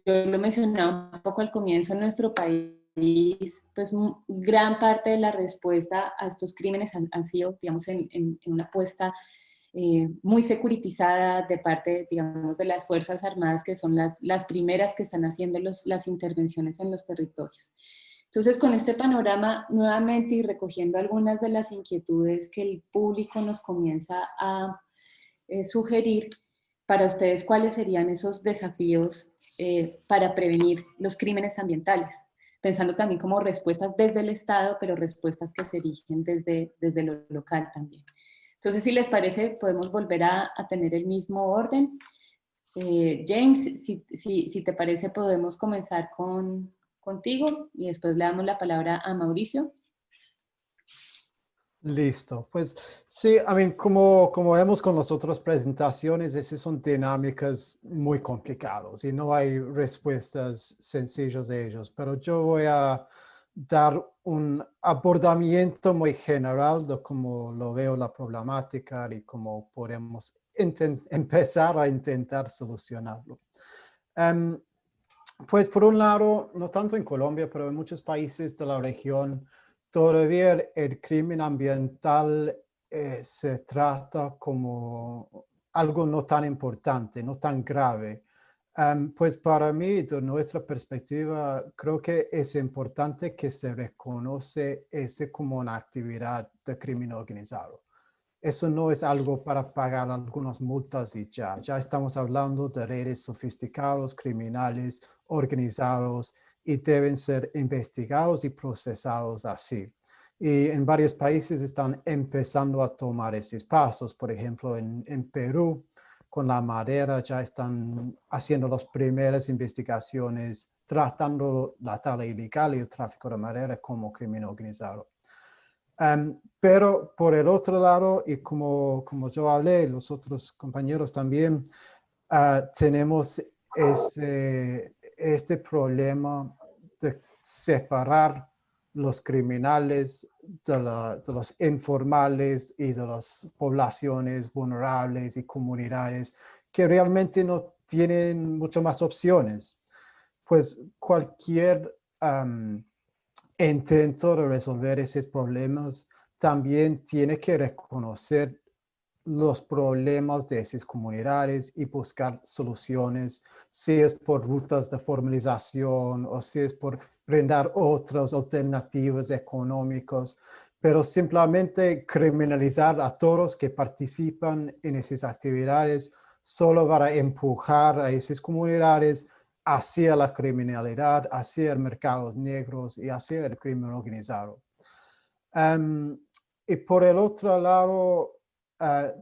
lo mencionaba un poco al comienzo, en nuestro país, pues gran parte de la respuesta a estos crímenes han sido, digamos, en una apuesta muy securitizada de parte, digamos, de las Fuerzas Armadas, que son las primeras que están haciendo las intervenciones en los territorios. Entonces, con este panorama, nuevamente, y recogiendo algunas de las inquietudes que el público nos comienza a sugerir, para ustedes, ¿cuáles serían esos desafíos para prevenir los crímenes ambientales? Pensando también como respuestas desde el Estado, pero respuestas que se erigen desde lo local también. Entonces, si les parece, podemos volver a tener el mismo orden. James, si te parece, podemos comenzar con contigo y después le damos la palabra a Mauricio. Listo, pues sí, como vemos con las otras presentaciones, esas son dinámicas muy complicadas y no hay respuestas sencillas de ellos, pero yo voy a dar un abordamiento muy general de cómo lo veo la problemática y cómo podemos empezar a intentar solucionarlo. Pues por un lado, no tanto en Colombia, pero en muchos países de la región, todavía el crimen ambiental se trata como algo no tan importante, no tan grave. Pues para mí, de nuestra perspectiva, creo que es importante que se reconoce ese como una actividad de crimen organizado. Eso no es algo para pagar algunas multas y ya. Ya estamos hablando de redes sofisticados, criminales, organizados y deben ser investigados y procesados así. Y en varios países están empezando a tomar esos pasos. Por ejemplo, en Perú, con la madera, ya están haciendo las primeras investigaciones tratando la tala ilegal y el tráfico de madera como crimen organizado. Pero por el otro lado, y como yo hablé, los otros compañeros también, tenemos este problema de separar los criminales de los informales y de las poblaciones vulnerables y comunidades que realmente no tienen muchas más opciones. Pues cualquier intento de resolver esos problemas también tiene que reconocer los problemas de esas comunidades y buscar soluciones, si es por rutas de formalización o si es por brindar otras alternativas económicas, pero simplemente criminalizar a todos que participan en esas actividades solo para empujar a esas comunidades hacia la criminalidad, hacia mercados negros y hacia el crimen organizado. Y por el otro lado,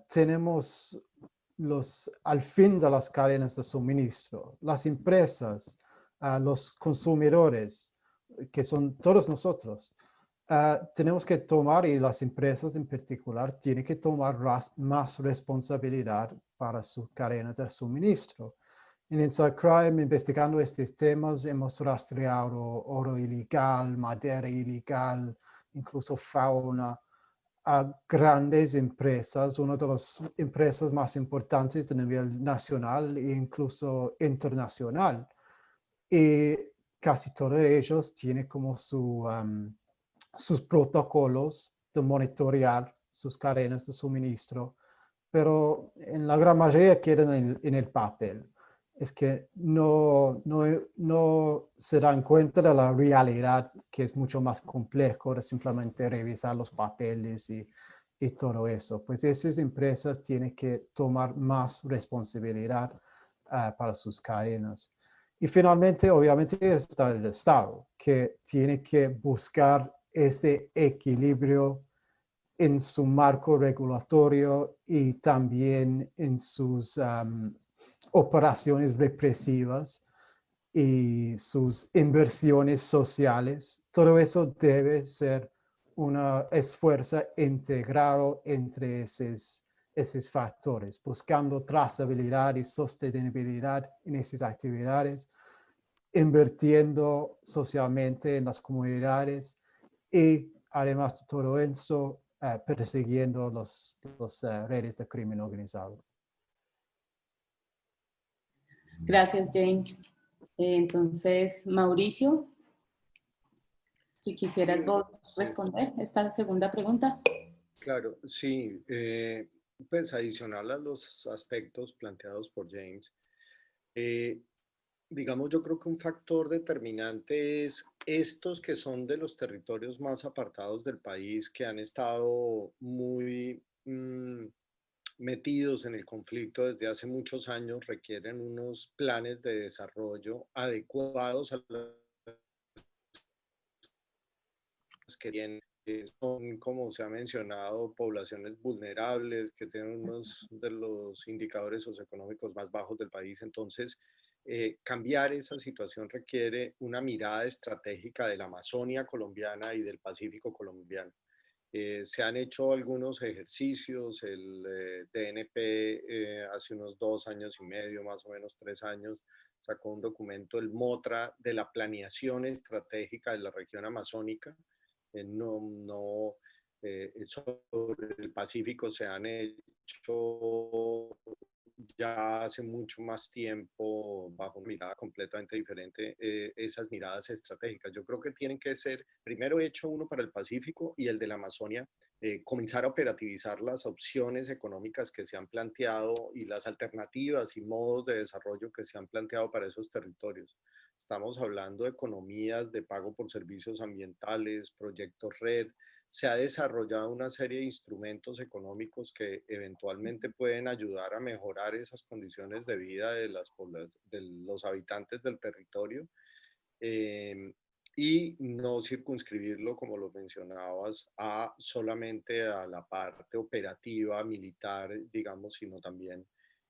tenemos al fin de las cadenas de suministro, las empresas, los consumidores, que son todos nosotros. Tenemos que tomar, y las empresas en particular, tienen que tomar más responsabilidad para su cadena de suministro. En Inside Crime, investigando estos temas, hemos rastreado oro ilegal, madera ilegal, incluso fauna, a grandes empresas, una de las empresas más importantes de nivel nacional e incluso internacional. Y casi todos ellos tienen como sus protocolos de monitorear sus cadenas de suministro, pero en la gran mayoría quedan en el papel. Es que no se dan cuenta de la realidad, que es mucho más complejo de simplemente revisar los papeles y todo eso. Pues esas empresas tienen que tomar más responsabilidad para sus cadenas. Y finalmente, obviamente, está el Estado, que tiene que buscar este equilibrio en su marco regulatorio y también en sus operaciones represivas y sus inversiones sociales. Todo eso debe ser un esfuerzo integrado entre esos factores, buscando trazabilidad y sostenibilidad en esas actividades, invirtiendo socialmente en las comunidades y además de todo eso, persiguiendo los redes de crimen organizado. Gracias, James. Entonces, Mauricio, si quisieras vos responder esta segunda pregunta. Claro, sí. Pues adicional a los aspectos planteados por James, digamos, yo creo que un factor determinante es estos que son de los territorios más apartados del país, que han estado muy metidos en el conflicto desde hace muchos años, requieren unos planes de desarrollo adecuados a los que tienen. Son, como se ha mencionado, poblaciones vulnerables que tienen unos de los indicadores socioeconómicos más bajos del país. Entonces, cambiar esa situación requiere una mirada estratégica de la Amazonia colombiana y del Pacífico colombiano. Se han hecho algunos ejercicios, el DNP hace unos 2 años y medio, más o menos 3 años, sacó un documento, el MOTRA, de la planeación estratégica de la región amazónica. Sobre el Pacífico se han hecho ya hace mucho más tiempo, bajo una mirada completamente diferente, esas miradas estratégicas. Yo creo que tienen que ser, primero hecho uno para el Pacífico y el de la Amazonia, comenzar a operativizar las opciones económicas que se han planteado y las alternativas y modos de desarrollo que se han planteado para esos territorios. Estamos hablando de economías de pago por servicios ambientales, proyectos red. Se ha desarrollado una serie de instrumentos económicos que eventualmente pueden ayudar a mejorar esas condiciones de vida de los habitantes del territorio, y no circunscribirlo, como lo mencionabas, a solamente a la parte operativa, militar, digamos, sino también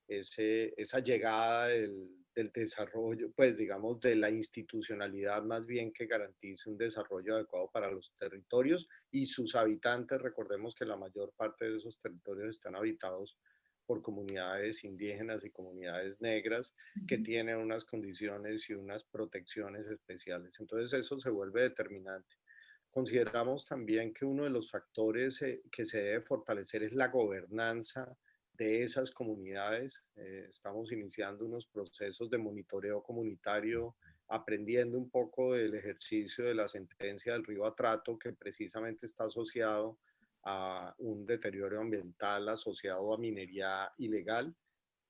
esa llegada del desarrollo, pues digamos, de la institucionalidad más bien, que garantice un desarrollo adecuado para los territorios y sus habitantes. Recordemos que la mayor parte de esos territorios están habitados por comunidades indígenas y comunidades negras que tienen unas condiciones y unas protecciones especiales. Entonces eso se vuelve determinante. Consideramos también que uno de los factores que se debe fortalecer es la gobernanza de esas comunidades. Estamos iniciando unos procesos de monitoreo comunitario, aprendiendo un poco del ejercicio de la sentencia del Río Atrato, que precisamente está asociado a un deterioro ambiental asociado a minería ilegal.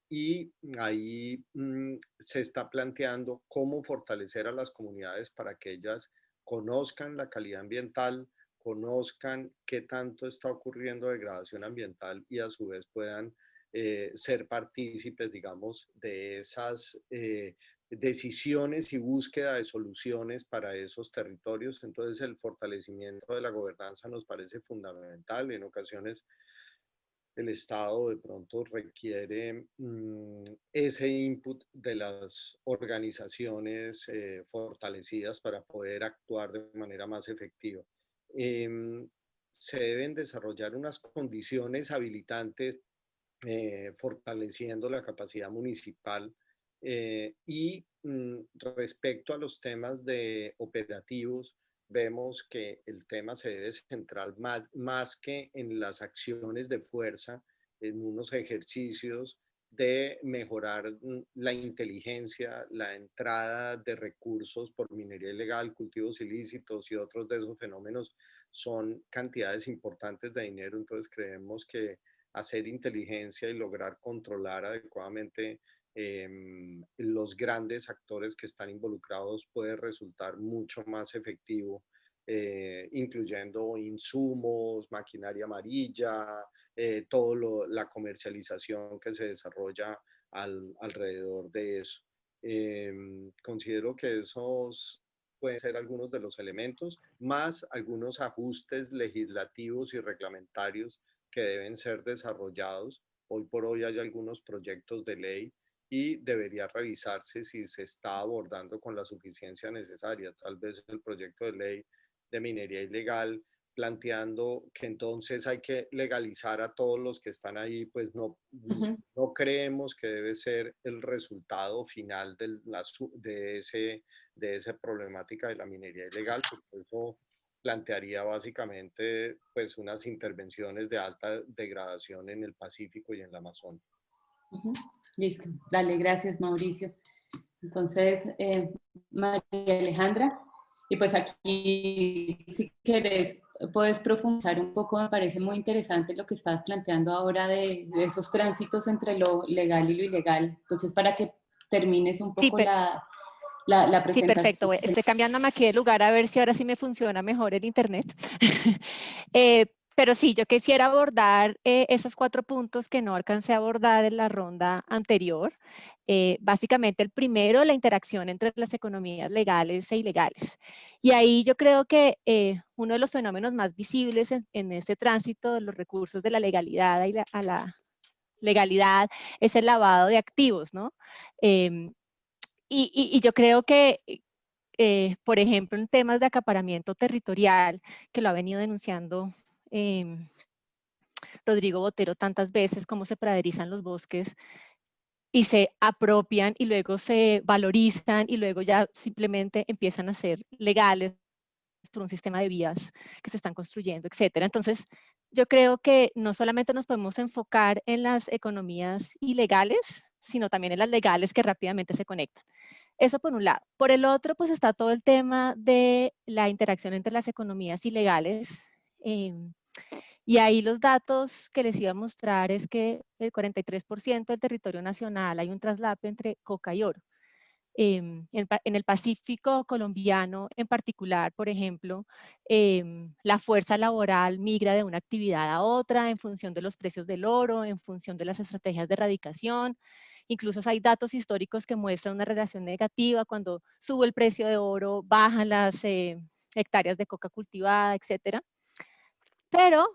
Y ahí se está planteando cómo fortalecer a las comunidades para que ellas conozcan la calidad ambiental, conozcan qué tanto está ocurriendo degradación ambiental y a su vez puedan ser partícipes, digamos, de esas decisiones y búsqueda de soluciones para esos territorios. Entonces el fortalecimiento de la gobernanza nos parece fundamental. En ocasiones el Estado de pronto requiere ese input de las organizaciones fortalecidas para poder actuar de manera más efectiva. Se deben desarrollar unas condiciones habilitantes, fortaleciendo la capacidad municipal, y respecto a los temas de operativos, vemos que el tema se debe centrar más que en las acciones de fuerza, en unos ejercicios de mejorar la inteligencia, la entrada de recursos por minería ilegal, cultivos ilícitos y otros de esos fenómenos son cantidades importantes de dinero. Entonces creemos que hacer inteligencia y lograr controlar adecuadamente los grandes actores que están involucrados puede resultar mucho más efectivo, incluyendo insumos, maquinaria amarilla, la comercialización que se desarrolla alrededor de eso. Considero que esos pueden ser algunos de los elementos, más algunos ajustes legislativos y reglamentarios que deben ser desarrollados. Hoy por hoy hay algunos proyectos de ley y debería revisarse si se está abordando con la suficiencia necesaria. Tal vez el proyecto de ley de minería ilegal, planteando que entonces hay que legalizar a todos los que están ahí, pues no creemos que debe ser el resultado final de esa problemática de la minería ilegal, porque eso plantearía básicamente pues unas intervenciones de alta degradación en el Pacífico y en la Amazonia. Listo, dale, gracias Mauricio. Entonces, María Alejandra, y pues aquí si quieres puedes profundizar un poco. Me parece muy interesante lo que estabas planteando ahora de esos tránsitos entre lo legal y lo ilegal. Entonces, para que termines un poco la presentación. Sí, perfecto. Estoy cambiándome aquí de lugar a ver si ahora sí me funciona mejor el internet. Pero sí, yo quisiera abordar esos 4 puntos que no alcancé a abordar en la ronda anterior. Básicamente el primero, la interacción entre las economías legales e ilegales. Y ahí yo creo que uno de los fenómenos más visibles en ese tránsito de los recursos de la legalidad a la legalidad es el lavado de activos, ¿no? Y yo creo que, por ejemplo, en temas de acaparamiento territorial, que lo ha venido denunciando Rodrigo Botero tantas veces, cómo se praderizan los bosques y se apropian y luego se valorizan y luego ya simplemente empiezan a ser legales por un sistema de vías que se están construyendo, etcétera. Entonces, yo creo que no solamente nos podemos enfocar en las economías ilegales, sino también en las legales que rápidamente se conectan. Eso por un lado. Por el otro, pues está todo el tema de la interacción entre las economías ilegales. Y ahí los datos que les iba a mostrar es que el 43% del territorio nacional hay un traslape entre coca y oro. En el Pacífico colombiano en particular, por ejemplo, la fuerza laboral migra de una actividad a otra en función de los precios del oro, en función de las estrategias de erradicación. Incluso hay datos históricos que muestran una relación negativa cuando sube el precio de oro, bajan las hectáreas de coca cultivada, etcétera. Pero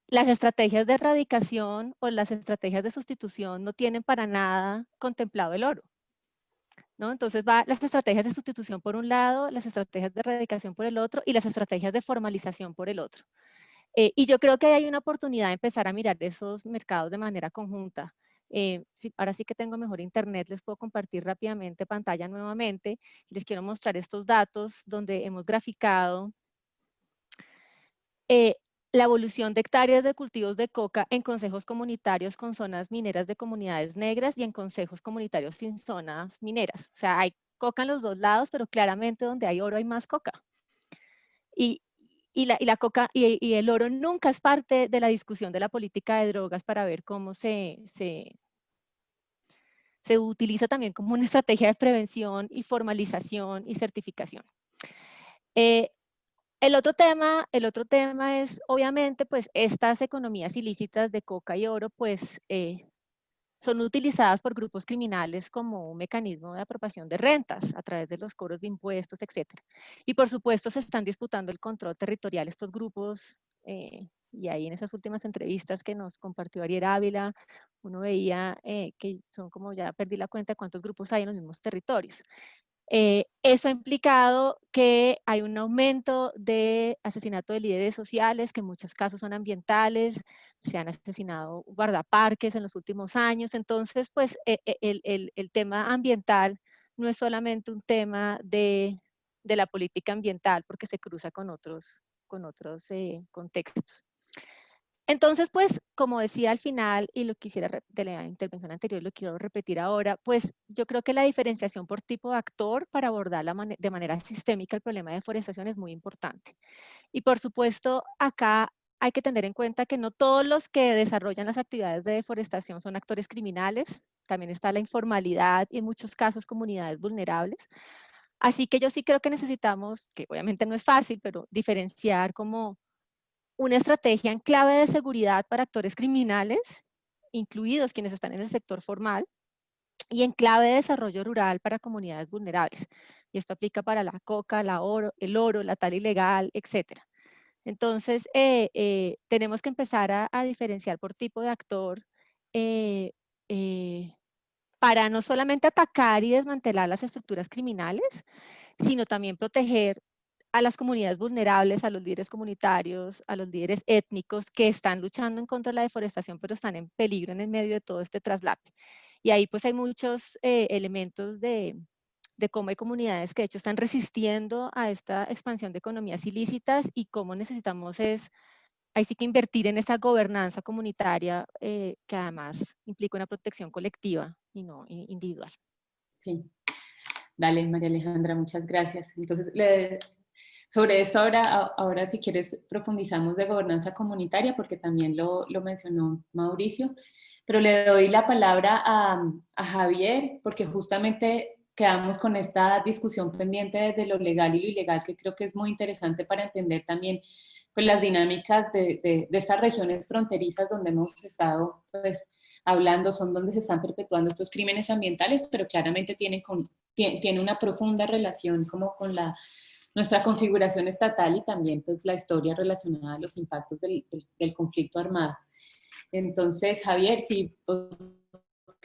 las estrategias de erradicación o las estrategias de sustitución no tienen para nada contemplado el oro, ¿no? Entonces va las estrategias de sustitución por un lado, las estrategias de erradicación por el otro y las estrategias de formalización por el otro. Y yo creo que hay una oportunidad de empezar a mirar esos mercados de manera conjunta. Ahora sí que tengo mejor internet, les puedo compartir rápidamente pantalla nuevamente y les quiero mostrar estos datos donde hemos graficado la evolución de hectáreas de cultivos de coca en consejos comunitarios con zonas mineras de comunidades negras y en consejos comunitarios sin zonas mineras. O sea, hay coca en los dos lados, pero claramente donde hay oro hay más coca. Y la coca y el oro nunca es parte de la discusión de la política de drogas para ver cómo se utiliza también como una estrategia de prevención y formalización y certificación. El otro tema es, obviamente, pues estas economías ilícitas de coca y oro, pues son utilizadas por grupos criminales como un mecanismo de apropiación de rentas a través de los cobros de impuestos, etc. Y por supuesto se están disputando el control territorial estos grupos, y ahí en esas últimas entrevistas que nos compartió Ariel Ávila, uno veía que son como, ya perdí la cuenta de cuántos grupos hay en los mismos territorios. Eso ha implicado que hay un aumento de asesinato de líderes sociales, que en muchos casos son ambientales, se han asesinado guardaparques en los últimos años. Entonces, pues el tema ambiental no es solamente un tema de la política ambiental, porque se cruza con otros contextos. Entonces, pues, como decía al final, y lo quisiera de la intervención anterior, lo quiero repetir ahora, pues yo creo que la diferenciación por tipo de actor para abordar de manera sistémica el problema de deforestación es muy importante. Y por supuesto, acá hay que tener en cuenta que no todos los que desarrollan las actividades de deforestación son actores criminales, también está la informalidad y en muchos casos comunidades vulnerables. Así que yo sí creo que necesitamos, que obviamente no es fácil, pero diferenciar como una estrategia en clave de seguridad para actores criminales, incluidos quienes están en el sector formal, y en clave de desarrollo rural para comunidades vulnerables. Y esto aplica para la coca, el oro, la tala ilegal, etc. Entonces, tenemos que empezar a diferenciar por tipo de actor para no solamente atacar y desmantelar las estructuras criminales, sino también proteger a las comunidades vulnerables, a los líderes comunitarios, a los líderes étnicos que están luchando en contra de la deforestación, pero están en peligro en el medio de todo este traslape. Y ahí pues hay muchos elementos de cómo hay comunidades que de hecho están resistiendo a esta expansión de economías ilícitas y cómo necesitamos ahí sí que invertir en esa gobernanza comunitaria que además implica una protección colectiva y no individual. Sí. Dale, María Alejandra, muchas gracias. Entonces, sobre esto ahora si quieres profundizamos de gobernanza comunitaria, porque también lo mencionó Mauricio, pero le doy la palabra a Javier, porque justamente quedamos con esta discusión pendiente desde lo legal y lo ilegal, que creo que es muy interesante para entender también pues, las dinámicas de estas regiones fronterizas donde hemos estado pues, hablando, son donde se están perpetuando estos crímenes ambientales, pero claramente tiene una profunda relación como con nuestra configuración estatal y también pues, la historia relacionada a los impactos del conflicto armado. Entonces, Javier, si vos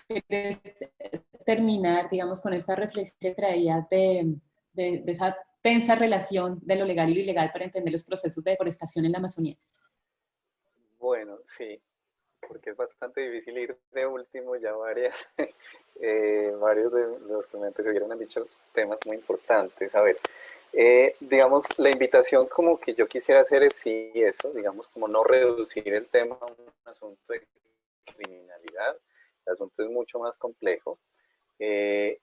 querés terminar, digamos, con esta reflexión que traías de esa tensa relación de lo legal y lo ilegal para entender los procesos de deforestación en la Amazonía. Bueno, sí, porque es bastante difícil ir de último, ya varios de los que me antecedieron han dicho temas muy importantes. A ver, digamos, la invitación como que yo quisiera hacer es sí eso, digamos, como no reducir el tema a un asunto de criminalidad, el asunto es mucho más complejo, que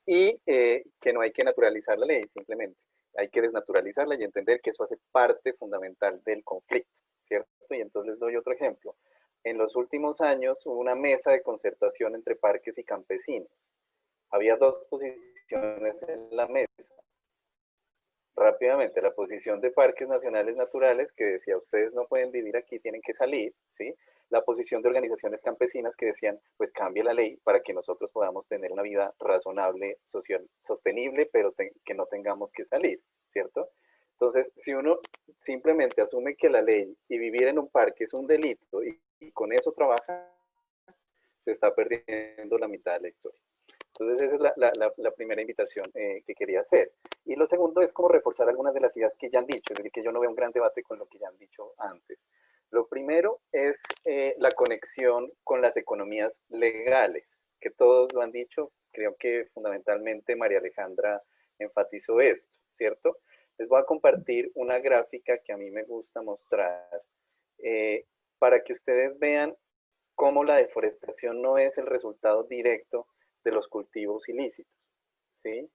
no hay que naturalizar la ley, simplemente hay que desnaturalizarla y entender que eso hace parte fundamental del conflicto, ¿cierto? Y entonces les doy otro ejemplo. En los últimos años hubo una mesa de concertación entre parques y campesinos. Había dos posiciones en la mesa. Rápidamente, la posición de Parques Nacionales Naturales, que decía, ustedes no pueden vivir aquí, tienen que salir, ¿sí? La posición de organizaciones campesinas que decían, pues cambie la ley para que nosotros podamos tener una vida razonable, social, sostenible, pero que no tengamos que salir, ¿cierto? Entonces, si uno simplemente asume que la ley y vivir en un parque es un delito y con eso trabaja, se está perdiendo la mitad de la historia. Entonces, esa es la primera invitación que quería hacer. Y lo segundo es como reforzar algunas de las ideas que ya han dicho, es decir, que yo no veo un gran debate con lo que ya han dicho antes. Lo primero es la conexión con las economías legales, que todos lo han dicho, creo que fundamentalmente María Alejandra enfatizó esto, ¿cierto? Les voy a compartir una gráfica que a mí me gusta mostrar para que ustedes vean cómo la deforestación no es el resultado directo de los cultivos ilícitos, ¿sí?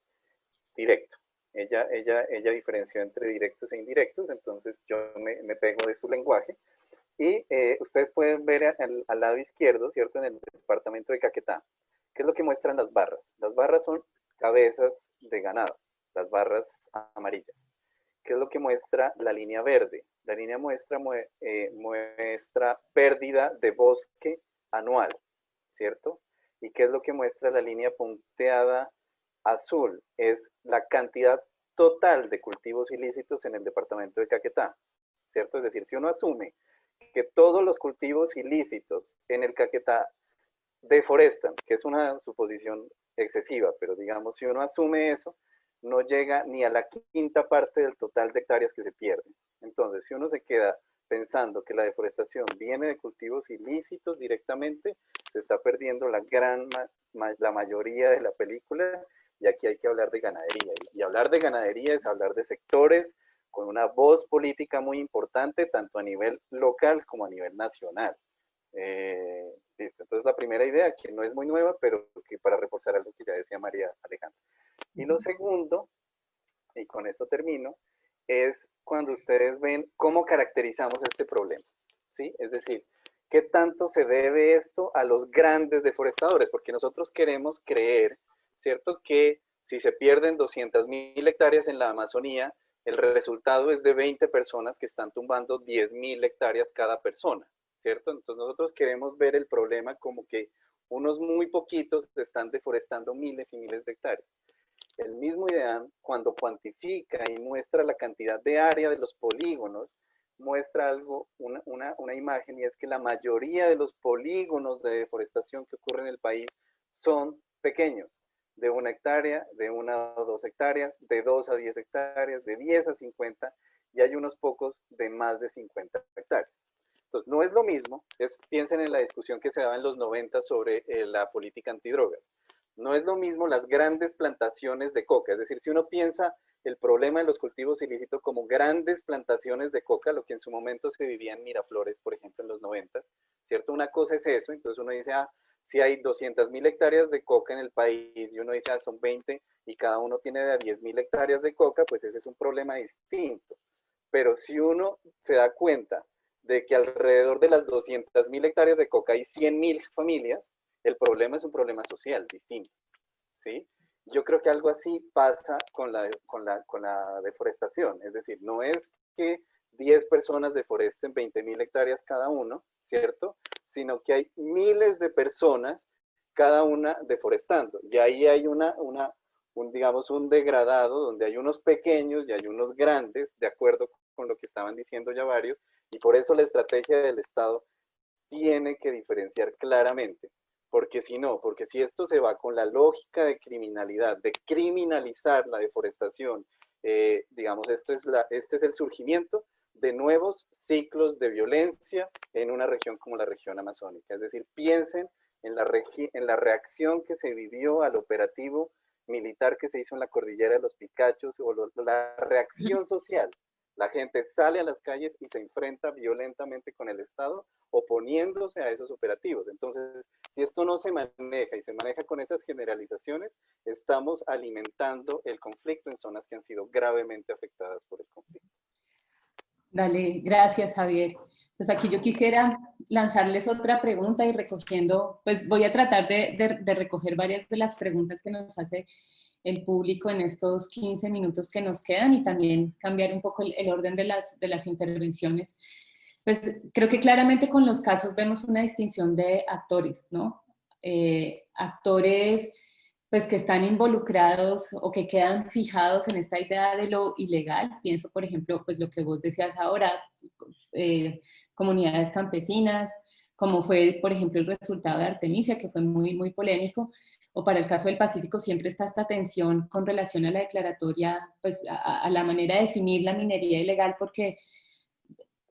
Directo. Ella diferenció entre directos e indirectos, entonces yo me pego de su lenguaje. Y ustedes pueden ver al lado izquierdo, ¿cierto? En el departamento de Caquetá, ¿qué es lo que muestran las barras? Las barras son cabezas de ganado, las barras amarillas. ¿Qué es lo que muestra la línea verde? La línea muestra pérdida de bosque anual, ¿cierto? ¿Y qué es lo que muestra la línea punteada azul? Es la cantidad total de cultivos ilícitos en el departamento de Caquetá, ¿cierto? Es decir, si uno asume que todos los cultivos ilícitos en el Caquetá deforestan, que es una suposición excesiva, pero digamos, si uno asume eso, no llega ni a la quinta parte del total de hectáreas que se pierden. Entonces, si uno se queda pensando que la deforestación viene de cultivos ilícitos directamente, se está perdiendo la mayoría de la película, y aquí hay que hablar de ganadería. Y hablar de ganadería es hablar de sectores con una voz política muy importante, tanto a nivel local como a nivel nacional. Listo. Entonces, la primera idea, que no es muy nueva, pero que para reforzar algo que ya decía María Alejandra. Y lo segundo, y con esto termino, es cuando ustedes ven cómo caracterizamos este problema, ¿sí? Es decir, ¿qué tanto se debe esto a los grandes deforestadores? Porque nosotros queremos creer, ¿cierto?, que si se pierden 200.000 hectáreas en la Amazonía, el resultado es de 20 personas que están tumbando 10.000 hectáreas cada persona, ¿cierto? Entonces nosotros queremos ver el problema como que unos muy poquitos están deforestando miles y miles de hectáreas. El mismo IDEAM, cuando cuantifica y muestra la cantidad de área de los polígonos, muestra algo, una imagen, y es que la mayoría de los polígonos de deforestación que ocurren en el país son pequeños, de 1 hectárea, de 1 o 2 hectáreas, de 2 a 10 hectáreas, de 10 a 50, y hay unos pocos de más de 50 hectáreas. Entonces, no es lo mismo, piensen en la discusión que se daba en los 90 sobre la política antidrogas. No es lo mismo las grandes plantaciones de coca, es decir, si uno piensa el problema de los cultivos ilícitos como grandes plantaciones de coca, lo que en su momento se vivía en Miraflores, por ejemplo, en los 90, ¿cierto? Una cosa es eso, entonces uno dice, si hay 200.000 hectáreas de coca en el país, y uno dice, son 20, y cada uno tiene de 10.000 hectáreas de coca, pues ese es un problema distinto. Pero si uno se da cuenta de que alrededor de las 200.000 hectáreas de coca hay 100.000 familias, el problema es un problema social distinto, ¿sí? Yo creo que algo así pasa con la deforestación, es decir, no es que 10 personas deforesten 20.000 hectáreas cada uno, ¿cierto? Sino que hay miles de personas, cada una deforestando, y ahí hay digamos, un degradado donde hay unos pequeños y hay unos grandes, de acuerdo con lo que estaban diciendo ya varios, y por eso la estrategia del Estado tiene que diferenciar claramente Porque si no, porque si esto se va con la lógica de criminalidad, de criminalizar la deforestación, digamos, este es el surgimiento de nuevos ciclos de violencia en una región como la región amazónica. Es decir, piensen en la reacción que se vivió al operativo militar que se hizo en la cordillera de los Picachos, o la reacción social. La gente sale a las calles y se enfrenta violentamente con el Estado, oponiéndose a esos operativos. Entonces, si esto no se maneja y se maneja con esas generalizaciones, estamos alimentando el conflicto en zonas que han sido gravemente afectadas por el conflicto. Dale, gracias, Javier. Pues aquí yo quisiera lanzarles otra pregunta y recogiendo, pues voy a tratar de recoger varias de las preguntas que nos hace el público en estos 15 minutos que nos quedan y también cambiar un poco el orden de las intervenciones. Pues creo que claramente con los casos vemos una distinción de actores, ¿no? Actores pues que están involucrados o que quedan fijados en esta idea de lo ilegal. Pienso, por ejemplo, pues lo que vos decías ahora, comunidades campesinas, como fue, por ejemplo, el resultado de Artemisia, que fue muy, muy polémico, o para el caso del Pacífico siempre está esta tensión con relación a la declaratoria, pues a la manera de definir la minería ilegal, porque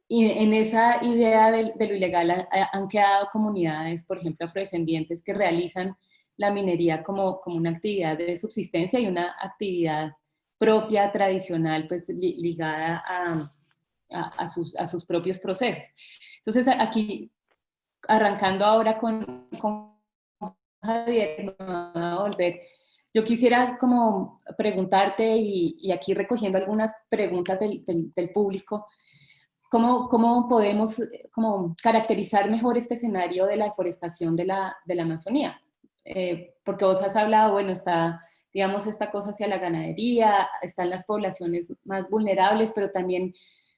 en esa idea de lo ilegal han quedado comunidades, por ejemplo, afrodescendientes que realizan la minería como una actividad de subsistencia y una actividad propia, tradicional, pues ligada a sus propios procesos. Entonces, aquí, arrancando ahora con Javier, me voy a volver. Yo quisiera como preguntarte, y aquí recogiendo algunas preguntas del público, ¿cómo podemos como caracterizar mejor este escenario de la deforestación de la Amazonía? Porque vos has hablado, bueno, está, digamos, esta cosa hacia la ganadería, están las poblaciones más vulnerables, pero también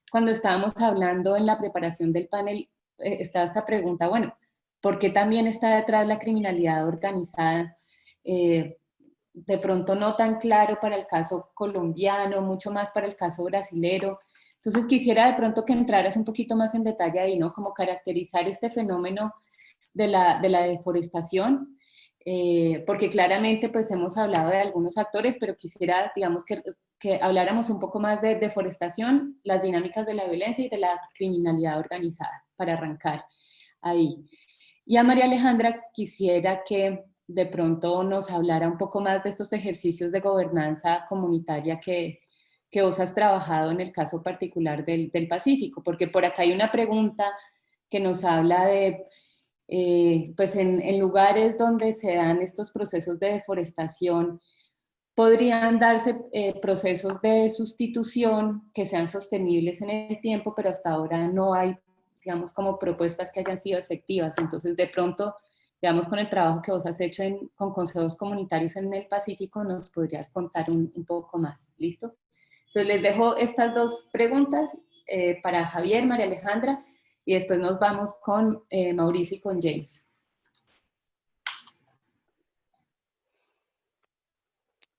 cuando estábamos hablando en la preparación del panel, está esta pregunta, bueno, ¿por qué también está detrás la criminalidad organizada? De pronto no tan claro para el caso colombiano, mucho más para el caso brasilero. Entonces quisiera de pronto que entraras un poquito más en detalle ahí, ¿no? Como caracterizar este fenómeno de la deforestación, porque claramente pues hemos hablado de algunos actores, pero quisiera, digamos, que habláramos un poco más de deforestación, las dinámicas de la violencia y de la criminalidad organizada, para arrancar ahí. Y a María Alejandra quisiera que de pronto nos hablara un poco más de estos ejercicios de gobernanza comunitaria que vos has trabajado en el caso particular del Pacífico, porque por acá hay una pregunta que nos habla de, pues en lugares donde se dan estos procesos de deforestación, podrían darse procesos de sustitución que sean sostenibles en el tiempo, pero hasta ahora no hay, digamos, como propuestas que hayan sido efectivas. Entonces, de pronto, digamos, con el trabajo que vos has hecho con consejos comunitarios en el Pacífico, nos podrías contar un poco más. ¿Listo? Entonces, les dejo estas dos preguntas para Javier, María Alejandra, y después nos vamos con Mauricio y con James.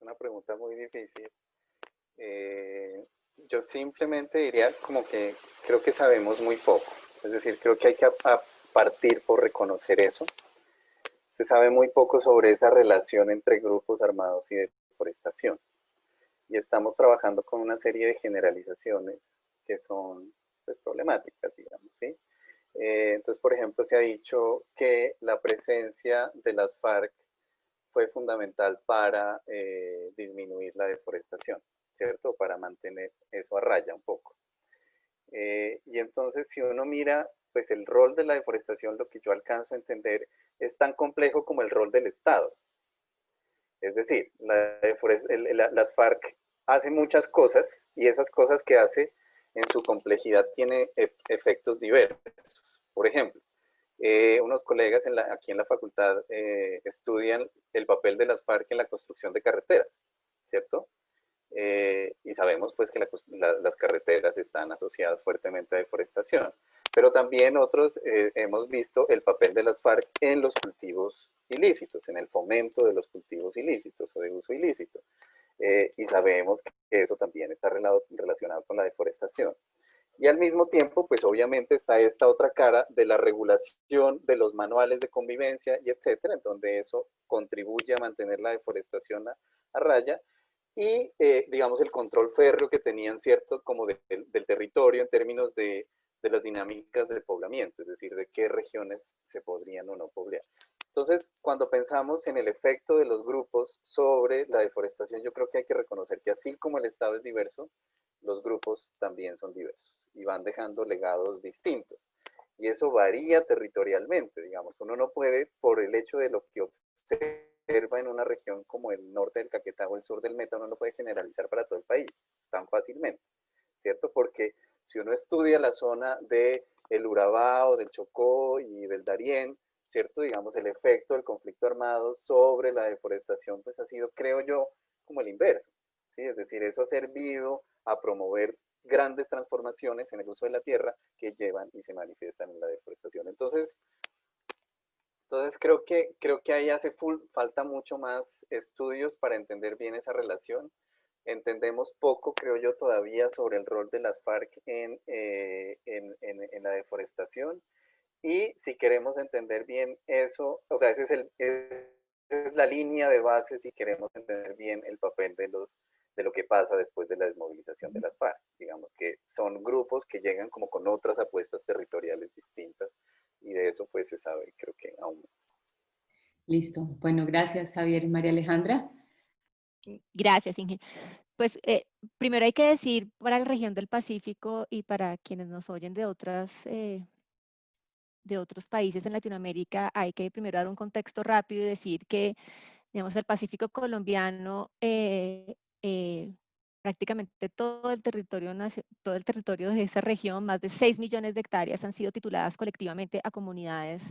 Una pregunta muy difícil. Yo simplemente diría como que creo que sabemos muy poco. Es decir, creo que hay que partir por reconocer eso. Se sabe muy poco sobre esa relación entre grupos armados y deforestación. Y estamos trabajando con una serie de generalizaciones que son pues, problemáticas, digamos, ¿sí? Entonces, por ejemplo, se ha dicho que la presencia de las FARC fue fundamental para disminuir la deforestación, ¿cierto? Para mantener eso a raya un poco. Y entonces, si uno mira, pues el rol de la deforestación, lo que yo alcanzo a entender, es tan complejo como el rol del Estado. Es decir, las FARC hacen muchas cosas y esas cosas que hace en su complejidad tiene efectos diversos. Por ejemplo, unos colegas aquí en la facultad estudian el papel de las FARC en la construcción de carreteras, ¿cierto? Y sabemos pues que las carreteras están asociadas fuertemente a deforestación, pero también otros hemos visto el papel de las FARC en los cultivos ilícitos, en el fomento de los cultivos ilícitos o de uso ilícito, y sabemos que eso también está relacionado con la deforestación. Y al mismo tiempo, pues obviamente está esta otra cara de la regulación de los manuales de convivencia y etcétera, en donde eso contribuye a mantener la deforestación a raya, y digamos el control férreo que tenían, cierto, como del territorio en términos de las dinámicas de poblamiento, es decir, de qué regiones se podrían o no poblar. Entonces, cuando pensamos en el efecto de los grupos sobre la deforestación, yo creo que hay que reconocer que así como el Estado es diverso, los grupos también son diversos y van dejando legados distintos. Y eso varía territorialmente, digamos. Uno no puede, por el hecho de lo que observa en una región como el norte del Caquetá o el sur del Meta, uno no puede generalizar para todo el país tan fácilmente, ¿cierto? Porque si uno estudia la zona del Urabá o del Chocó y del Darién, ¿cierto? Digamos, el efecto del conflicto armado sobre la deforestación, pues ha sido, creo yo, como el inverso, ¿sí? Es decir, eso ha servido a promover grandes transformaciones en el uso de la tierra que llevan y se manifiestan en la deforestación. Entonces creo que ahí hace falta mucho más estudios para entender bien esa relación. Entendemos poco, creo yo, todavía sobre el rol de las FARC en la deforestación. Y si queremos entender bien eso, o sea, esa es la línea de base si queremos entender bien el papel de lo que pasa después de la desmovilización de las FARC. Digamos que son grupos que llegan como con otras apuestas territoriales distintas, y de eso pues se sabe, creo que aún. Listo. Bueno, gracias, Javier. María Alejandra. Gracias, Inge. Pues primero hay que decir para la región del Pacífico y para quienes nos oyen de otros países en Latinoamérica, hay que primero dar un contexto rápido y decir que, digamos, el Pacífico colombiano, prácticamente todo el territorio de esa región, más de 6 millones de hectáreas han sido tituladas colectivamente a comunidades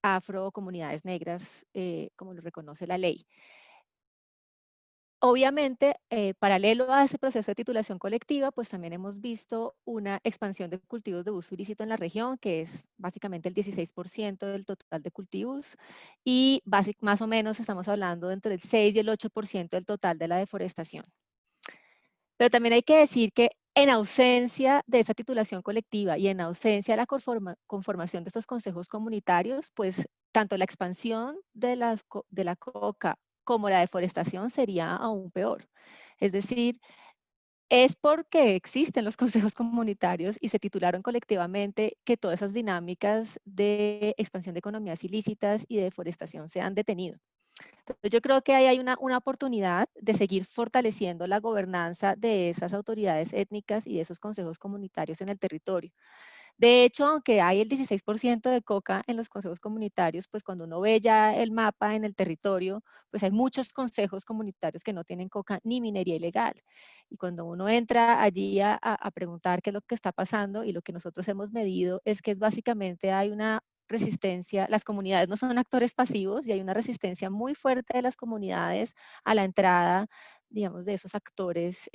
afro o comunidades negras, como lo reconoce la ley. Obviamente, paralelo a ese proceso de titulación colectiva, pues también hemos visto una expansión de cultivos de uso ilícito en la región, que es básicamente el 16% del total de cultivos, y más o menos estamos hablando de entre el 6 y el 8% del total de la deforestación. Pero también hay que decir que en ausencia de esa titulación colectiva y en ausencia de la conformación de estos consejos comunitarios, pues tanto la expansión de la coca como la deforestación sería aún peor. Es decir, es porque existen los consejos comunitarios y se titularon colectivamente que todas esas dinámicas de expansión de economías ilícitas y de deforestación se han detenido. Entonces, yo creo que ahí hay una oportunidad de seguir fortaleciendo la gobernanza de esas autoridades étnicas y de esos consejos comunitarios en el territorio. De hecho, aunque hay el 16% de coca en los consejos comunitarios, pues cuando uno ve ya el mapa en el territorio, pues hay muchos consejos comunitarios que no tienen coca ni minería ilegal. Y cuando uno entra allí a preguntar qué es lo que está pasando, y lo que nosotros hemos medido es que básicamente hay una resistencia, las comunidades no son actores pasivos y hay una resistencia muy fuerte de las comunidades a la entrada, digamos, de esos actores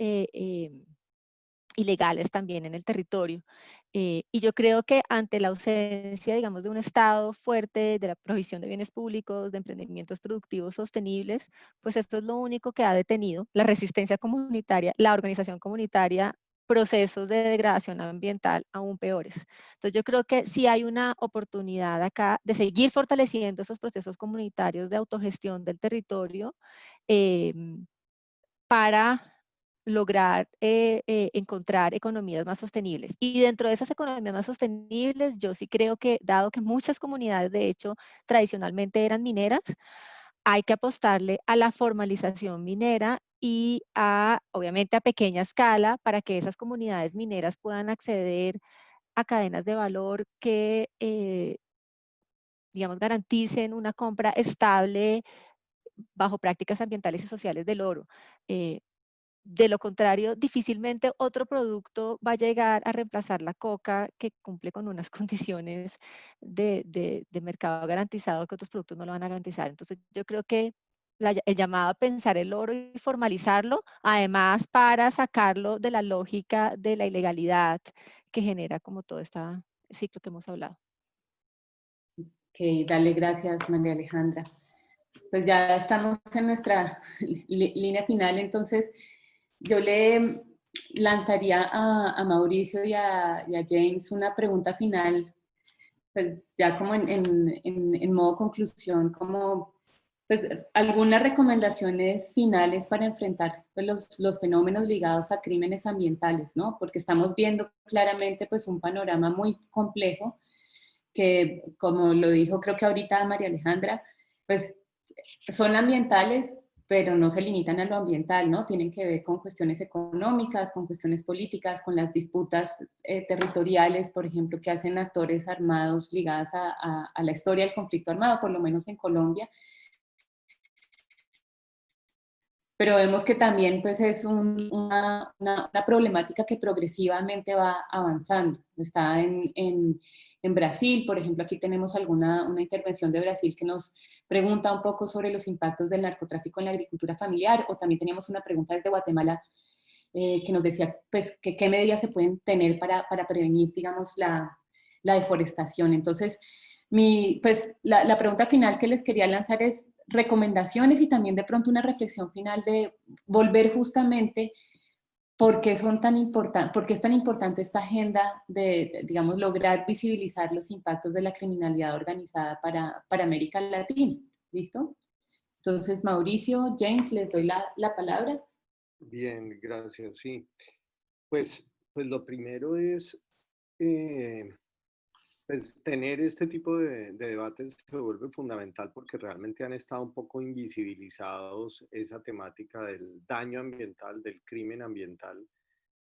ilegales también en el territorio. Y yo creo que ante la ausencia, digamos, de un Estado fuerte, de la provisión de bienes públicos, de emprendimientos productivos sostenibles, pues esto es lo único que ha detenido la resistencia comunitaria, la organización comunitaria, procesos de degradación ambiental aún peores. Entonces yo creo que sí hay una oportunidad acá de seguir fortaleciendo esos procesos comunitarios de autogestión del territorio, para lograr encontrar economías más sostenibles. Y dentro de esas economías más sostenibles, yo sí creo que, dado que muchas comunidades, de hecho, tradicionalmente eran mineras, hay que apostarle a la formalización minera y obviamente, a pequeña escala, para que esas comunidades mineras puedan acceder a cadenas de valor que, digamos, garanticen una compra estable bajo prácticas ambientales y sociales del oro. De lo contrario, difícilmente otro producto va a llegar a reemplazar la coca, que cumple con unas condiciones de mercado garantizado que otros productos no lo van a garantizar. Entonces, yo creo que el llamado a pensar el oro y formalizarlo, además para sacarlo de la lógica de la ilegalidad que genera como todo este ciclo que hemos hablado. Ok, dale, gracias, María Alejandra. Pues ya estamos en nuestra línea final, entonces yo le lanzaría a Mauricio y a James una pregunta final, pues ya como en modo conclusión, como pues algunas recomendaciones finales para enfrentar pues, los fenómenos ligados a crímenes ambientales, ¿no? Porque estamos viendo claramente pues un panorama muy complejo que, como lo dijo creo que ahorita María Alejandra, pues son ambientales, pero no se limitan a lo ambiental, ¿no? Tienen que ver con cuestiones económicas, con cuestiones políticas, con las disputas territoriales, por ejemplo, que hacen actores armados ligadas a la historia del conflicto armado, por lo menos en Colombia. Pero vemos que también pues, es una problemática que progresivamente va avanzando. Está en Brasil, por ejemplo, aquí tenemos una intervención de Brasil que nos pregunta un poco sobre los impactos del narcotráfico en la agricultura familiar, o también teníamos una pregunta desde Guatemala que nos decía pues, que qué medidas se pueden tener para prevenir, digamos, la deforestación. Entonces, pues, la pregunta final que les quería lanzar es recomendaciones y también de pronto una reflexión final de volver justamente por qué por qué es tan importante esta agenda de, digamos, lograr visibilizar los impactos de la criminalidad organizada para América Latina. ¿Listo? Entonces, Mauricio, James, les doy la palabra. Bien, gracias, sí. Pues lo primero es pues tener este tipo de debates se vuelve fundamental porque realmente han estado un poco invisibilizados esa temática del daño ambiental, del crimen ambiental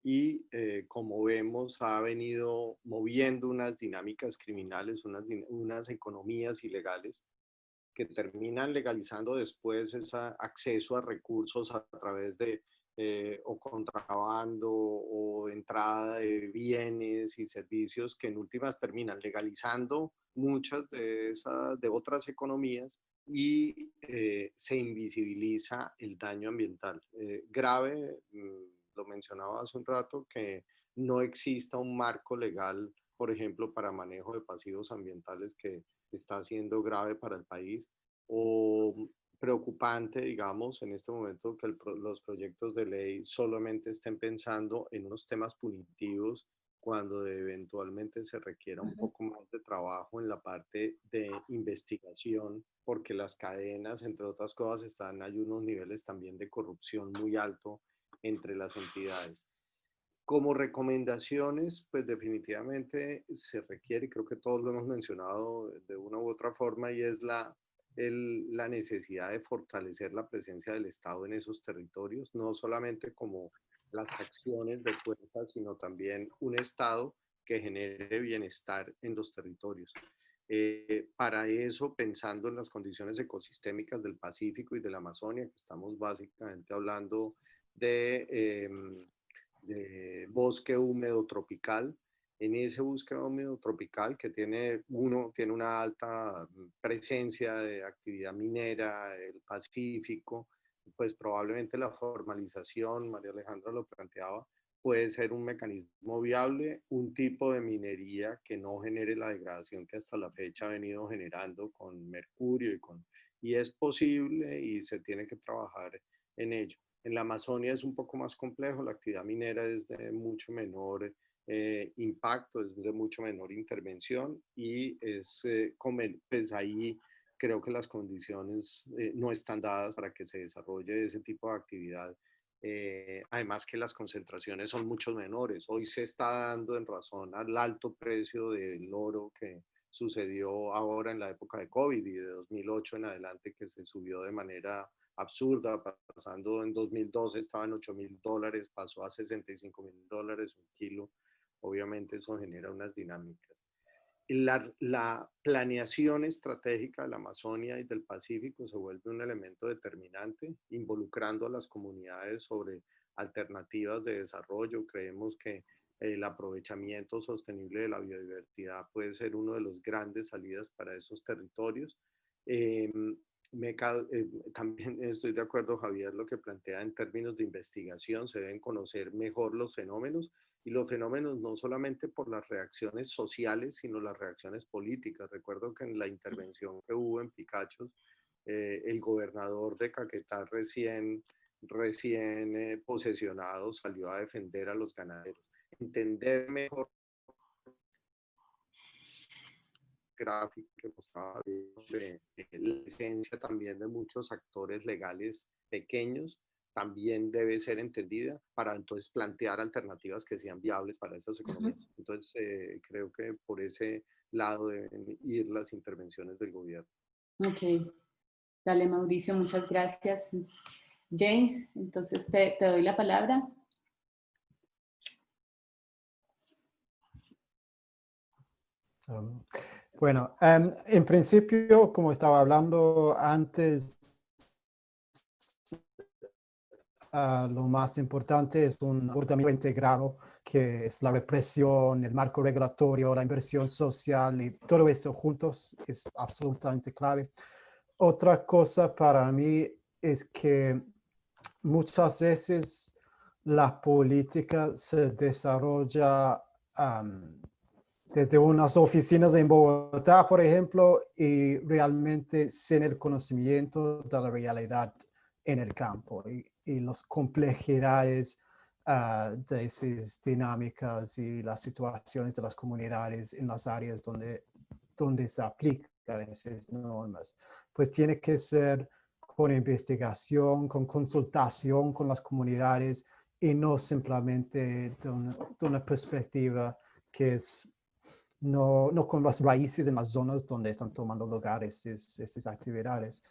y como vemos ha venido moviendo unas dinámicas criminales, unas economías ilegales que terminan legalizando después ese acceso a recursos a través de o contrabando o entrada de bienes y servicios que en últimas terminan legalizando muchas de otras economías y se invisibiliza el daño ambiental. Grave, lo mencionaba hace un rato, que no exista un marco legal, por ejemplo, para manejo de pasivos ambientales que está siendo grave para el país, o preocupante, digamos, en este momento que los proyectos de ley solamente estén pensando en unos temas punitivos cuando eventualmente se requiera un poco más de trabajo en la parte de investigación, porque las cadenas, entre otras cosas, hay unos niveles también de corrupción muy alto entre las entidades. Como recomendaciones, pues definitivamente se requiere, creo que todos lo hemos mencionado de una u otra forma, y es la necesidad de fortalecer la presencia del Estado en esos territorios, no solamente como las acciones de fuerza, sino también un Estado que genere bienestar en los territorios. Para eso, pensando en las condiciones ecosistémicas del Pacífico y de la Amazonia, que estamos básicamente hablando de bosque húmedo tropical. En ese bosque húmedo tropical que tiene una alta presencia de actividad minera, el Pacífico, pues probablemente la formalización, María Alejandra lo planteaba, puede ser un mecanismo viable, un tipo de minería que no genere la degradación que hasta la fecha ha venido generando con mercurio y es posible y se tiene que trabajar en ello. En la Amazonia es un poco más complejo, la actividad minera es de mucho menor impacto, es de mucho menor intervención y pues ahí creo que las condiciones no están dadas para que se desarrolle ese tipo de actividad. Además que las concentraciones son mucho menores. Hoy se está dando en razón al alto precio del oro que sucedió ahora en la época de COVID y de 2008 en adelante, que se subió de manera absurda, pasando en 2012 estaba en $8.000, pasó a $65.000 un kilo. Obviamente eso genera unas dinámicas. La planeación estratégica de la Amazonia y del Pacífico se vuelve un elemento determinante, involucrando a las comunidades sobre alternativas de desarrollo. Creemos que el aprovechamiento sostenible de la biodiversidad puede ser uno de los grandes salidas para esos territorios. También estoy de acuerdo, Javier, lo que plantea en términos de investigación, se deben conocer mejor los fenómenos, y los fenómenos no solamente por las reacciones sociales, sino las reacciones políticas. Recuerdo que en la intervención que hubo en Picachos, el gobernador de Caquetá recién recién posesionado salió a defender a los ganaderos. Entender mejor gráfico que mostraba de la esencia también de muchos actores legales pequeños también debe ser entendida para entonces plantear alternativas que sean viables para esas economías. Entonces creo que por ese lado deben ir las intervenciones del gobierno. Ok, dale Mauricio, muchas gracias. James, entonces te doy la palabra. Bueno, en principio, como estaba hablando antes, lo más importante es un abordamiento integrado, que es la represión, el marco regulatorio, la inversión social y todo esto juntos es absolutamente clave. Otra cosa para mí es que muchas veces la política se desarrolla desde unas oficinas en Bogotá, por ejemplo, y realmente sin el conocimiento de la realidad en el campo y las complejidades de esas dinámicas y las situaciones de las comunidades en las áreas donde se aplican esas normas. Pues tiene que ser con investigación, con consultación con las comunidades y no simplemente de una perspectiva que es no con las raíces en las zonas donde están tomando lugar estas actividades.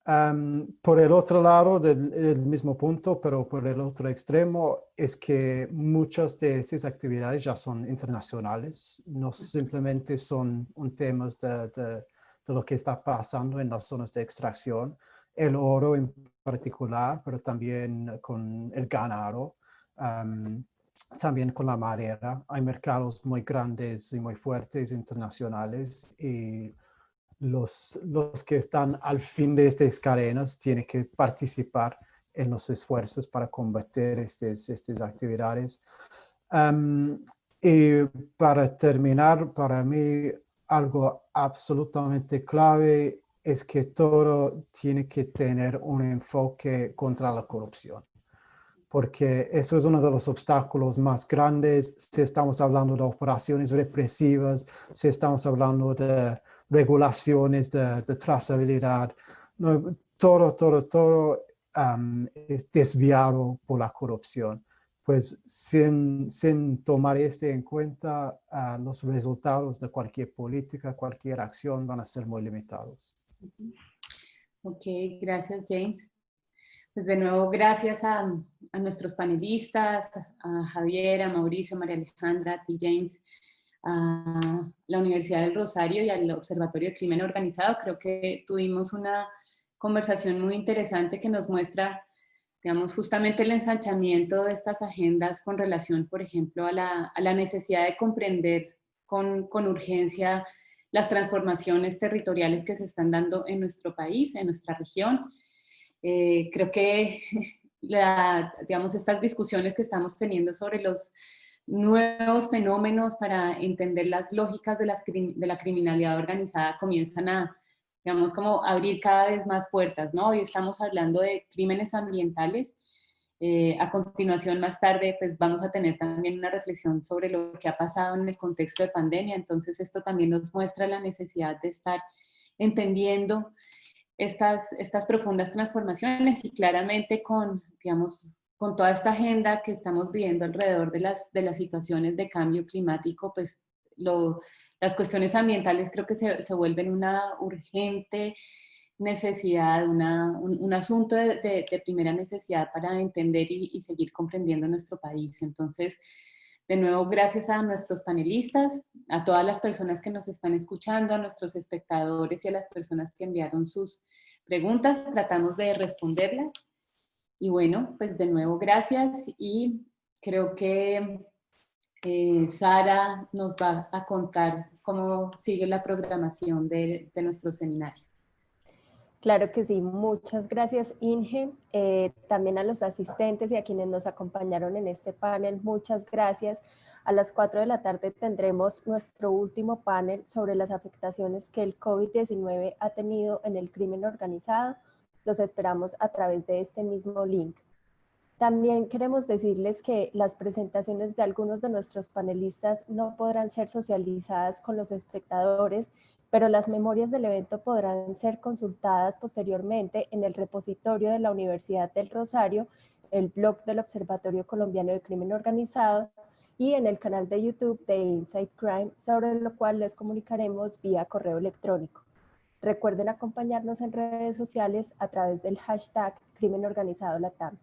Por el otro lado del mismo punto, pero por el otro extremo, es que muchas de esas actividades ya son internacionales, no simplemente son un tema de lo que está pasando en las zonas de extracción, el oro en particular, pero también con el ganado. También con la madera. Hay mercados muy grandes y muy fuertes internacionales y los que están al fin de estas cadenas tienen que participar en los esfuerzos para combatir estas actividades. Y para terminar, para mí algo absolutamente clave es que todo tiene que tener un enfoque contra la corrupción, porque eso es uno de los obstáculos más grandes si estamos hablando de operaciones represivas, si estamos hablando de regulaciones de trazabilidad. No, todo es desviado por la corrupción. Pues sin tomar esto en cuenta, los resultados de cualquier política, cualquier acción van a ser muy limitados. Ok, gracias James. Pues de nuevo, gracias a nuestros panelistas, a Javier, a Mauricio, María Alejandra, a ti James, a la Universidad del Rosario y al Observatorio de Crimen Organizado. Creo que tuvimos una conversación muy interesante que nos muestra, digamos, justamente el ensanchamiento de estas agendas con relación, por ejemplo, a la necesidad de comprender con urgencia las transformaciones territoriales que se están dando en nuestro país, en nuestra región. Creo que digamos, estas discusiones que estamos teniendo sobre los nuevos fenómenos para entender las lógicas de la criminalidad organizada comienzan a, digamos, como abrir cada vez más puertas, ¿no? Hoy estamos hablando de crímenes ambientales. A continuación, más tarde, pues vamos a tener también una reflexión sobre lo que ha pasado en el contexto de pandemia. Entonces, esto también nos muestra la necesidad de estar entendiendo estas profundas transformaciones y claramente con, digamos, con toda esta agenda que estamos viviendo alrededor de las situaciones de cambio climático, pues las cuestiones ambientales creo que se vuelven una urgente necesidad, un asunto de primera necesidad para entender y seguir comprendiendo nuestro país. Entonces, de nuevo, gracias a nuestros panelistas, a todas las personas que nos están escuchando, a nuestros espectadores y a las personas que enviaron sus preguntas. Tratamos de responderlas. Y bueno, pues de nuevo, gracias. Y creo que Sara nos va a contar cómo sigue la programación de nuestro seminario. Claro que sí, muchas gracias Inge, también a los asistentes y a quienes nos acompañaron en este panel, muchas gracias. A las 4 de la tarde tendremos nuestro último panel sobre las afectaciones que el COVID-19 ha tenido en el crimen organizado. Los esperamos a través de este mismo link. También queremos decirles que las presentaciones de algunos de nuestros panelistas no podrán ser socializadas con los espectadores, pero las memorias del evento podrán ser consultadas posteriormente en el repositorio de la Universidad del Rosario, el blog del Observatorio Colombiano de Crimen Organizado y en el canal de YouTube de Inside Crime, sobre lo cual les comunicaremos vía correo electrónico. Recuerden acompañarnos en redes sociales a través del hashtag Crimen Organizado Latam.